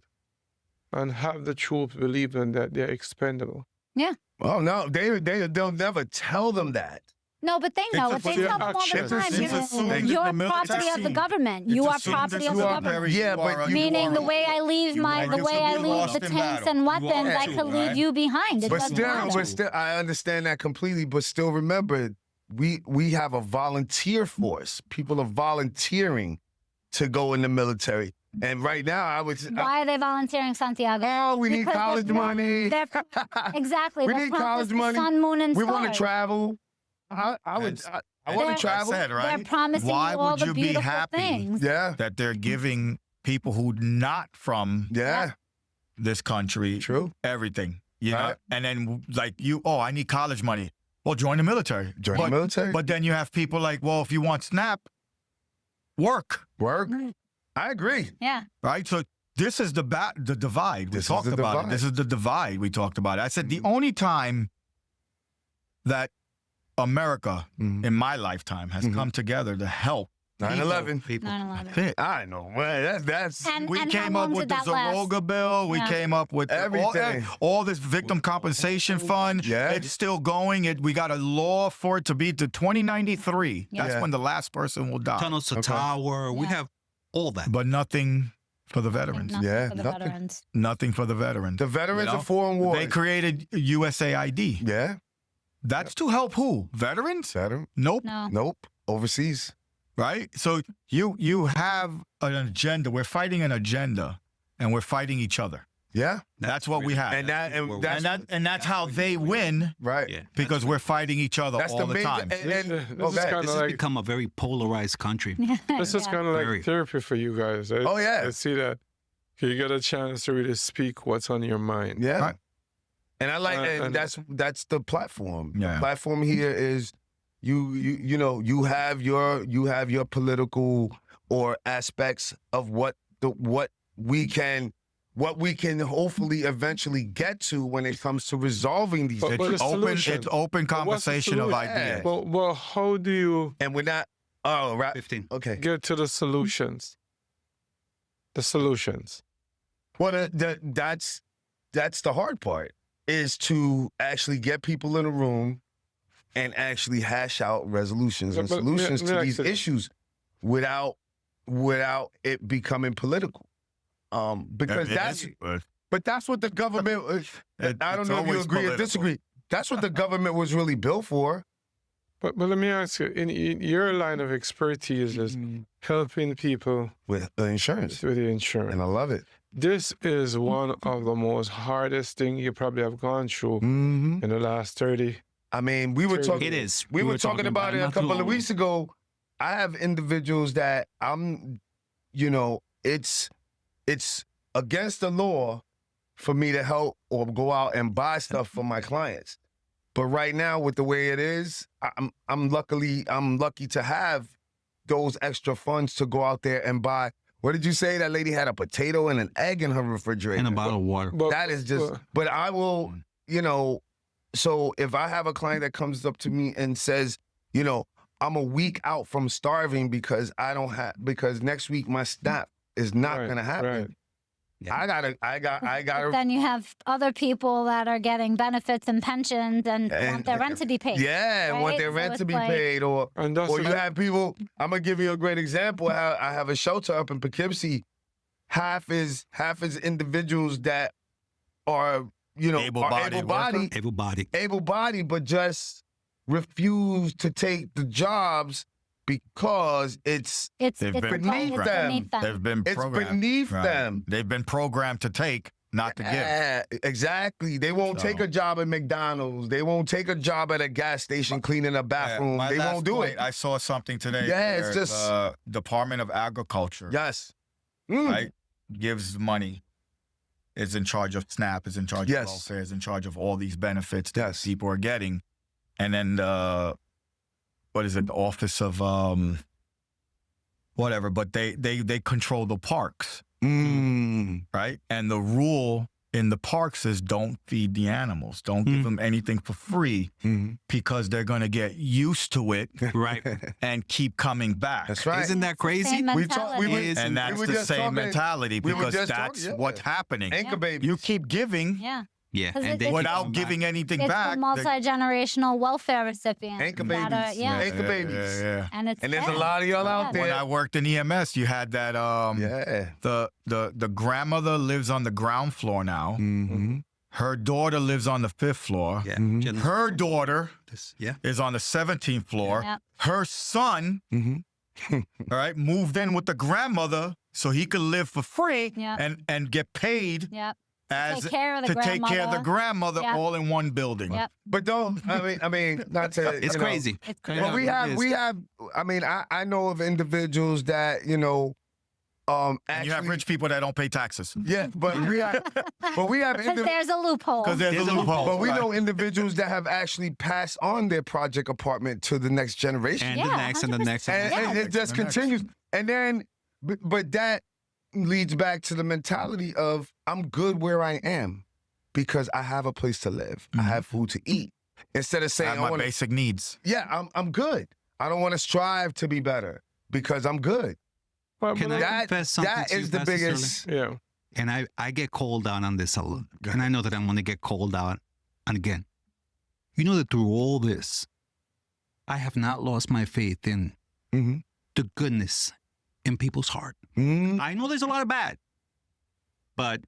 and have the troops believing that they're expendable? oh no, they'll never tell them that. No, but they know it. They they're tell them all the actions. time. It's assumed You're in the property of the military. government. It's You are assumed property that of you the are government. very- Yeah, you but are- you Meaning the are- way I leave you my, are- the you way I could be leave lost the in tanks battle. and You weapons, are I too, could leave right? you behind. It But doesn't still, matter. I understand that completely. But still, remember, we have a volunteer force. People are volunteering to go in the military. And right now, Why are they volunteering, Santiago? we need Because college they're- money. they're- Exactly. We They're need promised college the money. sun, moon, and We stars. want to travel. I want They're- to travel. Said, They're right? promising Why you all would the you be beautiful happy things. Yeah, that they're giving people who not from yeah, this country true. everything? You know, Right. and then like I need college money. Well, join the military. Join but, the military. But then you have people like, well, if you want SNAP, work, Work. I agree. Yeah. right? So this is the divide. We This is talked the about divide. it. This is the divide we talked about. I said the only time that America in my lifetime has come together to help 9/11. People. 9/11. That's it. I know. Man, that's And, We and came how up long with did the that last? Zaroga bill. We Yeah. came up with Everything. all this victim compensation fund. Yeah. It's still going. We got a law for it to be to 2093. Yeah. That's Yeah. when the last person will die. Tunnels to Okay. Tower. We Yeah. have all that. But nothing for the veterans. Nothing Yeah, for the nothing. veterans. Nothing for the veterans. the veterans You know? of foreign wars. They created USAID. Yeah, That's to help who? Veterans? veteran. Nope. No. Nope. Overseas. Right? So you have an agenda. We're fighting an agenda, and we're fighting each other. Yeah, That's what we have. and That's how they win right. Yeah. because we're fighting each other That's all the major- time. And, This is go ahead. kinda This has like- become a very polarized country. This is Yeah. kind of like Very. therapy for you guys. Oh, yeah. I see that. You get a chance to really speak what's on your mind. Yeah. Right. And I like and- and that's the platform. Yeah. The platform here is you know, you have your political or aspects of what we can hopefully eventually get to when it comes to resolving these But issues. the It's open. solution. It's open But what's the conversation of solution? ideas. Well, how do you And we're not right. 15. Okay. get to the solutions? The solutions. Well, that's the hard part, is to actually get people in a room and actually hash out resolutions and But solutions me to ask these you- issues without it becoming political. Because but that's what the government. I don't know if you agree or disagree. That's what the government was really built for. But let me ask you, in your line of expertise is helping people With the insurance, with the insurance. and I love it. This is one of the most hardest thing you probably have gone through Mm-hmm. in the last 30. I mean, we were talking. It is. We were talking about it a not too couple of long weeks ago. I have individuals that it's against the law for me to help or go out and buy stuff for my clients. But right now, with the way it is, I'm lucky to have those extra funds to go out there and buy. What did you say? That lady had a potato and an egg in her refrigerator. And a bottle of water. But, That is just. But I will, So if I have a client that comes up to me and says, I'm a week out from starving because because next week my SNAP is not Right, gonna happen. right. Yeah. I But gotta. then you have other people that are getting benefits and pensions and want their rent to be paid. Yeah, and want right? their So rent to it's be like- paid, or And that's you what- have people. I'm gonna give you a great example. I have a shelter up in Poughkeepsie. Half is individuals that are Able-bodied able-bodied, but just refuse to take the jobs because it's They've been beneath them. They've been It's programmed. beneath Right. them. They've been programmed to take, not to give. Yeah, exactly. They won't take So- a job at McDonald's. They won't take a job at a gas station cleaning a bathroom. My They last won't do point, it. I saw something today. Yeah, it's where just- the Department of Agriculture, Yes. right, gives money. Is in charge of SNAP. Is in charge Yes. of welfare. Is in charge of all these benefits that Yes. people are getting, and then the Office of whatever. But they control the parks, right? And the rule in the parks is don't feed the animals. Don't give them anything for free because they're going to get used to it Right. and keep coming back. That's right. Isn't that crazy? Same We talk- we mentality. were- Is- And We that's were the just same talking- mentality we were because just that's talking- yeah. what's happening. Anchor babies. You keep giving Yeah. Yeah. 'Cause And it- they keep without coming back. giving anything It's back. the multi-generational welfare recipients. Anchor that are- babies. yeah. Anchor babies. Yeah. And it's And there's a sad. lot of y'all out Yeah. When there. I worked in EMS, you had that Yeah. the grandmother lives on the ground floor now. Mm-hmm. Her daughter lives on the 5th floor. Yeah. Mhm. Her daughter Yeah. is on the 17th floor. Yep. Her son, Mm-hmm. all right, moved in with the grandmother so he could live for free Yep. and get paid Yep. as Take care of the to take care of the grandmother. grandmother Yep. all in one building. Yep. But don't. I mean, not to. It's you know, crazy. It's Yeah. But It we is. have. I mean, I know of individuals that And actually. you have rich people that don't pay taxes. Yeah, but we have. But we have. Because there's a loophole. Because there's a loophole. But we right? know individuals that have actually passed on their project apartment to the next generation. And Yeah, the next and the next. And, Yeah. and it just The next. continues. And then, but that leads back to the mentality of I'm good where I am because I have a place to live. I have food to eat. Instead of I saying, have I my wanna, basic needs. yeah, I'm good. I don't want to strive to be better because I'm good. Can I That confess something that to you, is the Pastor Sterling? biggest. Yeah. And I get called out on this a lot. And I know that I'm going to get called out. And again, you know that through all this, I have not lost my faith in Mhm. the goodness in people's heart. Mhm. I know there's a lot of bad, but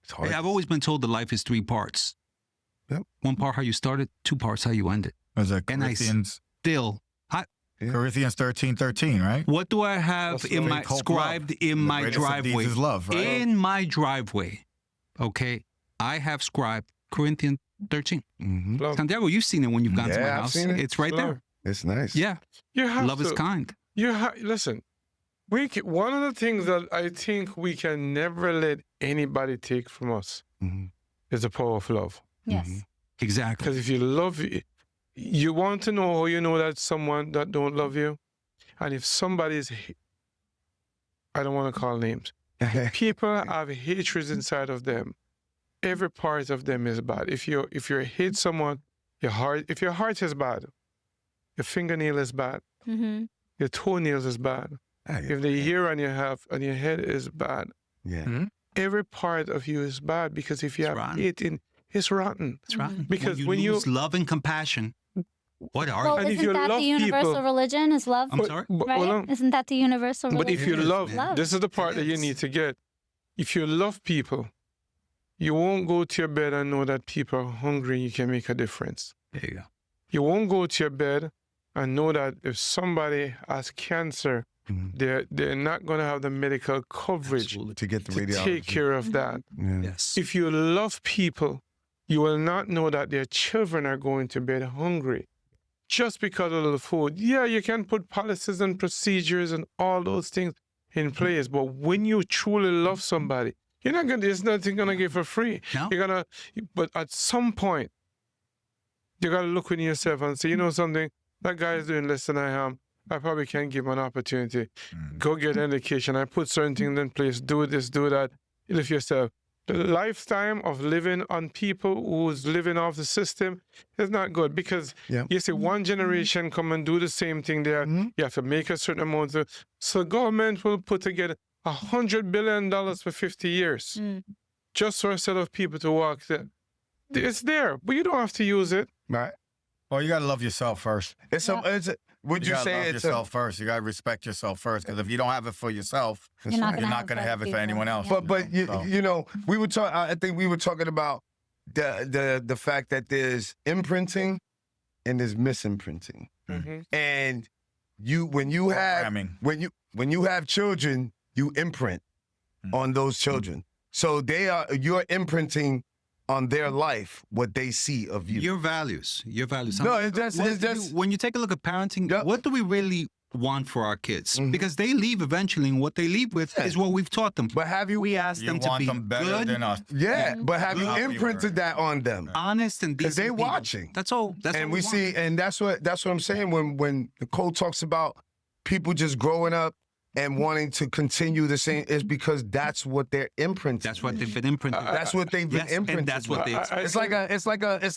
It's hard. I've always been told that life is 3 parts. Yep. 1 part how you started, 2 parts how you ended. Was it And I Corinthians, Still, Corinthians 13:13, right? what do I have What's in the my faith, hope, scribed in The my greatest of these driveway? is love, right? In my driveway, okay, I have scribed Corinthians 13. Mhm. Love. Santiago, you've seen it when you've gone to Yeah, my I've house. seen it. It's right Love. there. It's nice. Yeah, You have love to. is kind. Listen. One of the things that I think we can never let anybody take from us Mhm. is the power of love. Yes. Exactly. Because if you love, you want to know how you know that someone that don't love you, and if somebody is, I don't want to call names. People have hatred inside of them. Every part of them is bad. If you hate someone, if your heart is bad, your fingernail is bad, Mm-hmm. your toenails is bad. If the hair on your head is bad, Yeah. every part of you is bad because if you It's have rotten. hate in, it's rotten. That's right. Because when when you you- lose love and compassion, what are Well, And you? if isn't you that love the universal people- religion is love? I'm sorry? But, Right? hold on. Isn't that the universal But religion? if you It is, love, man. this is the part It that you is. need to get. If you love people, you won't go to your bed and know that people are hungry and you can make a difference. There you go. You won't go to your bed and know that if somebody has cancer, Mhm. they're not going to have the medical coverage Absolutely. To get the to radiology. take care of that. Yeah. Yes. If you love people, you will not know that their children are going to bed hungry just because of the food. Yeah, you can put policies and procedures and all those things in place, but when you truly love somebody, you're not gonna. There's nothing gonna give for free. No. You're gonna. But at some point, you gotta look within yourself and say, you know something, that guy is doing less than I am. I probably can give him an opportunity. Go get an education. I put certain things in place. Do this, do that. Lift yourself. the lifetime of living on people who's living off the system is not good because you see one generation come and do the same thing there. You have to make a certain amount of, so government will put together $100 billion for 50 years just for a set of people to walk there. It's there, but you don't have to use it. Right. Well, you got to love yourself first. Would you gotta say love it's yourself first? You got to respect yourself first, because if you don't have it for yourself, You're not going to have it for anyone else. Yeah. But you know, we were talking. I think we were talking about the fact that there's imprinting and there's misimprinting, and when you have children, you imprint on those children. So you're imprinting on their life what they see of you. Your values. No, it's just when you take a look at parenting, what do we really want for our kids? Because they leave eventually, and what they leave with is what we've taught them. But have you? We ask them to be better good, than us. Yeah, but have you imprinted that on them? honest, and Because decent they people. watching. That's all. That's And all we want. see, and that's what I'm saying when Nicole talks about people just growing up and wanting to continue the same, is because that's what they're imprinting. That's what they've been imprinted. That's what they've been Yes, imprinted. and that's what they. It's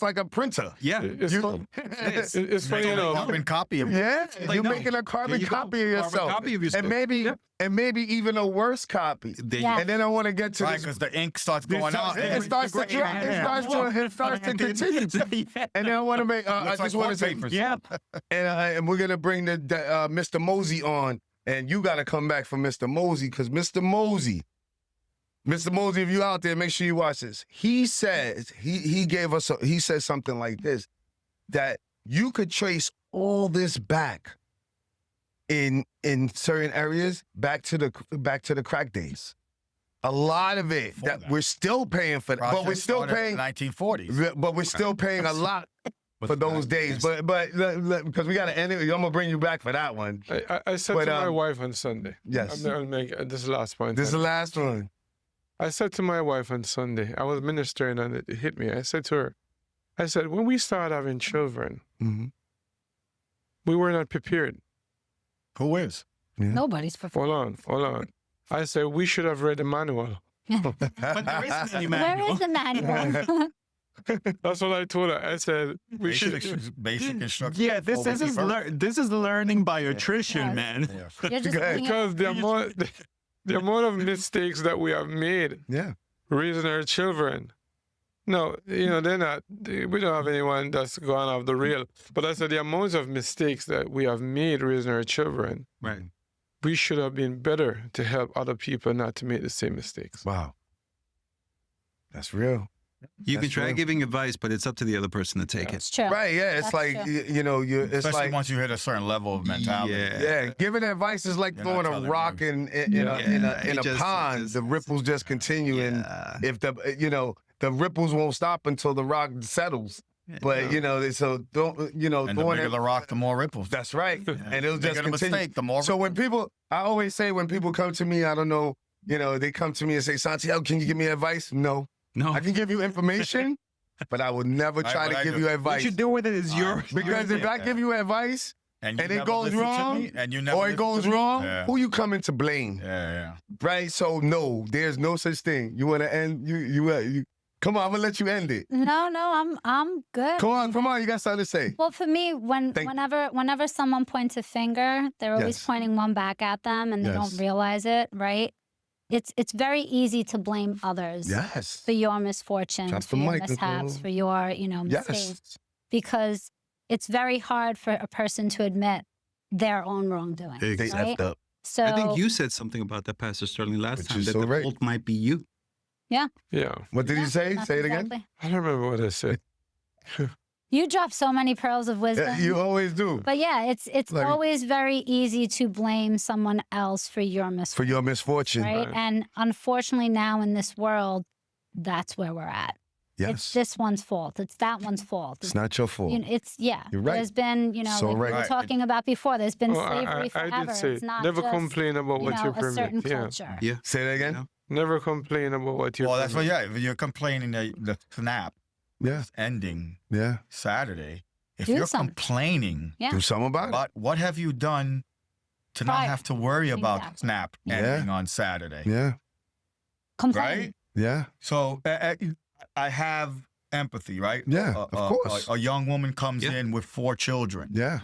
like a printer. Yeah. It's It's funny, you know. carbon copy of Yeah, Like, you're no. making a There carbon you go. copy of yourself. Carbon copy of yourself. And maybe even a worse copy. Yeah. And then I want to get to right, this. because the ink starts going out. It starts to dry. It starts to continue. And then I want to make. I just want to say. Yeah. And we're gonna bring the Mr. Mosey on, and you got to come back for Mr. Mosey, because Mr. Mosey, if you out there, make sure you watch this. He says he gave us he said something like this, that you could trace all this back in certain areas back to the crack days. A lot of it that we're still paying for, but we're still paying 1940s. but we're still paying a lot for those days. But because we got to end it, I'm gonna bring you back for that one. I said But, to my wife on Sunday. Yes. I'll make this last point. This is the last one. I said to my wife on Sunday, I was ministering and it hit me. I said to her, when we started having children, we were not prepared. Who is? Nobody's prepared. Hold on. I said, we should have read the manual. But there isn't any Where manual. is the manual? That's what I told her. I said, we should. Basic instructions. Yeah, this is learning by attrition, Yeah. man. You're just Go ahead. looking at- Because the amount of mistakes that we have made Yeah. raising our children. No, we don't have anyone that's gone off the rail. But I said the amount of mistakes that we have made raising our children, Right. we should have been better to help other people not to make the same mistakes. Wow. That's real. You can That's try true. giving advice, but it's up to the other person to take it. It's true. Right. Yeah. It's That's like true. it's Especially like once you hit a certain level of mentality. yeah. Giving advice is like You're throwing not a telling rock them. in a It just- pond. The ripples just continue, and if the ripples won't stop until the rock settles. But so don't And the throwing bigger it. the rock, the more ripples. That's right. And it'll just Bigger the continue. mistake, the more. So I always say when people come to me, I don't know, they come to me and say, Santiago, can you give me advice? No. No. I can give you information, but I will never try to give you What advice. you do with it is your. Because if I give you advice and and you it never goes listen to wrong, me, and you never or it listen goes to me, wrong, yeah. who you coming to blame? Yeah. Right? So no, there's no such thing. You want to end, you come on, I'm gonna let you end it. No, I'm good. Come on, you got something to say. Well, for me, whenever someone points a finger, they're always Yes. pointing one back at them, and they Yes. don't realize it, right? It's very easy to blame others Yes. for your misfortunes, Drop for the your mic, mishaps, Nicole. for your mistakes, Yes. because it's very hard for a person to admit their own wrongdoing. They right? effed up. So I think you said something about that, Pastor Sterling, last But time, you're that so the right. fault might be you. Yeah. What did Yeah, he say? that's Say it again. exactly. I don't remember what I said. You drop so many pearls of wisdom. You always do. But yeah, it's Like- always very easy to blame someone else for your For misfortune, your misfortune. right? And unfortunately, now in this world, that's where we're at. It's Yes. this one's fault. It's that one's fault. It's not your fault. You're right. There's been, So like we right. were talking about before. There's been slavery I forever. did say, It's not never just, complain about what you a certain permit. Yeah. culture. Yeah. Say that again. Yeah. Never complain about what you Well, that's what. permit. Yeah, if you're complaining that the snap Yeah. is ending Yeah. Saturday, if Do you're something. complaining Yeah. Do something about it. about what have you done to not Prior. have to worry about Exactly. snap Yeah. ending on Saturday, Yeah. Complain. right? Yeah. So I have empathy, right? Yeah, of course. A young woman comes Yeah. in with 4 children. Yeah.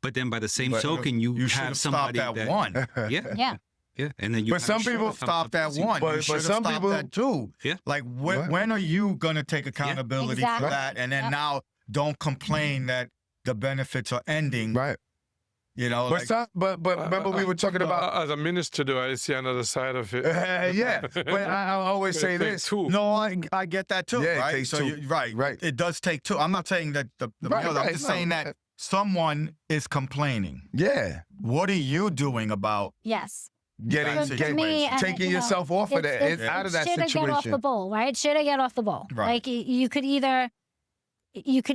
But then by the same But token, you should have have somebody stopped at that, one. Yeah. Yeah. Yeah. And then you But some have- people Stopped at one. But you should have some stopped people- at 2. Yeah. Like Right. when are you gonna take accountability Exactly. for that? And then Yep. now don't complain that the benefits are ending. Right. You know, But like, some, but remember we were talking about. As a minister, though, I see another side of it. Yeah. But I always say It takes this. two. no, I get that too, Yeah, it right? takes So 2. you, right. It does take 2. I'm not saying that the Right, I'm right, just no. saying that someone is complaining. Yeah. What are you doing about Yes. Getting, Right. For me, and, taking you know, yourself off of that, it's out of that shoulda get off the situation. bowl, right? Shoulda get off the bowl. Right. Like you could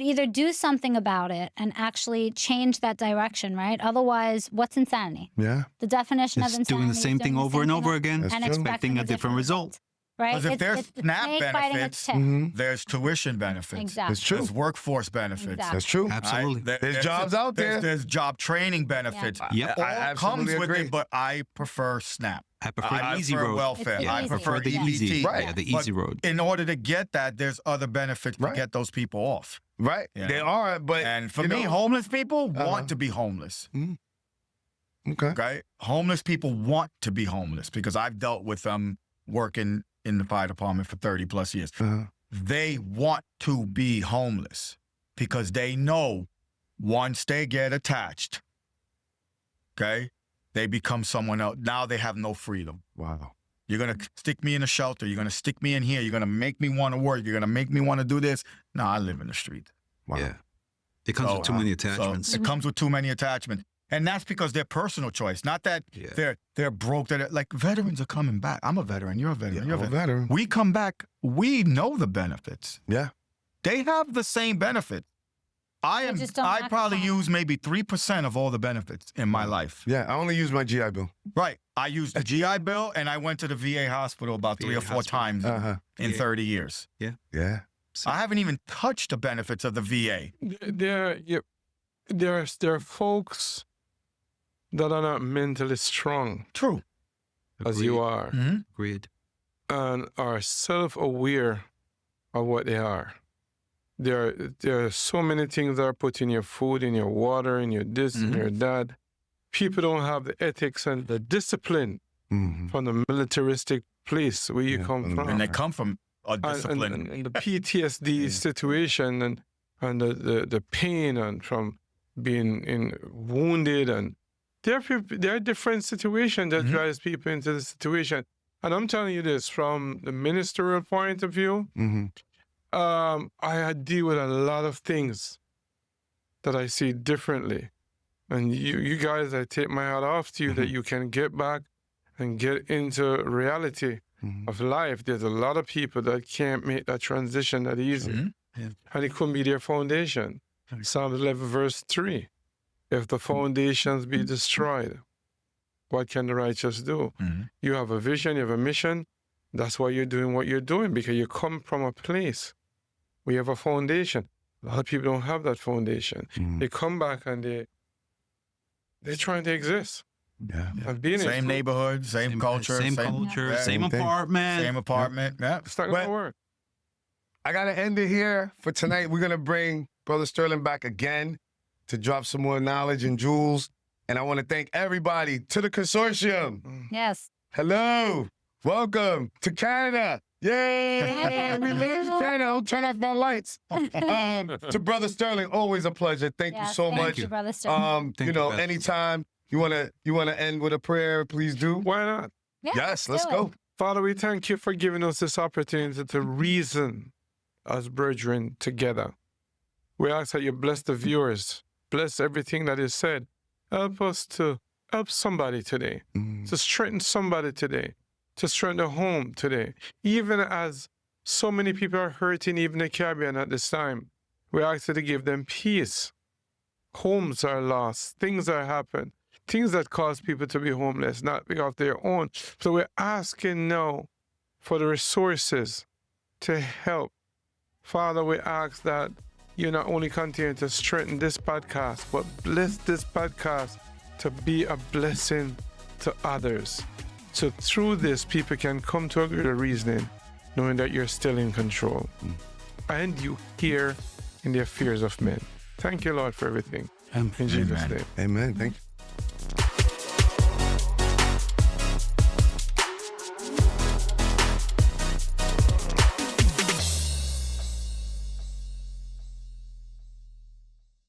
either do something about it and actually change that direction, right? Otherwise, what's insanity? Yeah. The definition It's of insanity doing the is same thing over and over again, That's and true. expecting a different result. right? Because if there's it's the SNAP snake biting its benefits, tail. Mhm. there's tuition benefits. Exactly. It's true. There's workforce benefits. Exactly. That's true. Absolutely. There's jobs out there. There's job training benefits. Yep. All I comes absolutely with agree. it, but I prefer SNAP. I prefer the I easy prefer road. welfare. It's the I easy prefer road. the easy, EBT. Right. yeah, the But easy road. in order to get that, there's other benefits to Right. get those people off. Right. Yeah. They are, but And for you me, know- homeless people Uh-huh. want to be homeless. Okay. Okay, homeless people want to be homeless because I've dealt with them working in the fire department for 30 plus years. Uh-huh. They want to be homeless because they know once they get attached, okay, they become someone else. Now they have no freedom. Wow. You're going to stick me in a shelter. You're going to stick me in here. You're going to make me want to work. You're going to make me want to do this. No, I live in the street. Wow. Yeah. It comes with too many attachments. So it comes with too many attachments. And that's because they're personal choice, not that Yeah. they're broke. That like veterans are coming back. I'm a veteran. You're a veteran. You're a I'm a veteran. veteran. We come back. We know the benefits. Yeah. They have the same benefits. I just don't act probably upon it. use maybe 3% of all the benefits in my life. Yeah. I only use my GI Bill. Right. I used the GI Bill and I went to the VA hospital about 3 VA or 4 hospital. times Uh-huh. in Yeah. 30 years. Yeah. I haven't even touched the benefits of the VA. There are folks that are not mentally strong True. as you are Mhm. Agreed. and are self-aware of what they are. There are so many things that are put in your food, in your water, in your this, in your that. People don't have the ethics and the discipline Mm-hmm. from the militaristic place where you Yeah, come from the from. And they come from a discipline. And the PTSD situation and the pain and from being wounded and there are different situations that drives people into the situation. And I'm telling you this from the ministerial point of view. Mm-hmm. I deal with a lot of things that I see differently. And you guys, I take my hat off to you that you can get back and get into reality of life. There's a lot of people that can't make that transition that easy. And it couldn't be their foundation. Psalms 11 verse 3. If the foundations be destroyed, what can the righteous do? You have a vision, you have a mission. That's why you're doing what you're doing, because you come from a place where you have a foundation. A lot of people don't have that foundation. They come back and they're trying to exist. Yeah. And being Same neighborhood, same culture, Same culture, yeah, same thing. apartment. same apartment. Yeah. It's not But- going to work. I gotta end it here for tonight. We're gonna bring Brother Sterling back again to drop some more knowledge and jewels. And I want to thank everybody to the consortium. Yes. Hello, welcome to Canada. Yay! We live in Canada. Don't turn off my lights. To Brother Sterling, always a pleasure. Thank you Yes, so thank much. you, Brother Sterling. Thank You you, know, Pastor. anytime you wanna end with a prayer, please do. Why not? Yeah, Yes, let's do go. it. Father, we thank you for giving us this opportunity to reason as brethren together. We ask that you bless the viewers, bless everything that is said. Help us to help somebody today, to strengthen somebody today, to strengthen a home today. Even as so many people are hurting, even in the Caribbean at this time, we ask you to give them peace. Homes are lost, things are happening, things that cause people to be homeless, not because their own. So we're asking now for the resources to help. Father, we ask that you not only continue to strengthen this podcast, but bless this podcast to be a blessing to others. So through this, people can come to a greater reasoning, knowing that you're still in control. And you hear in the affairs of men. Thank you, Lord, for everything. In Jesus' name. Amen. Thank you.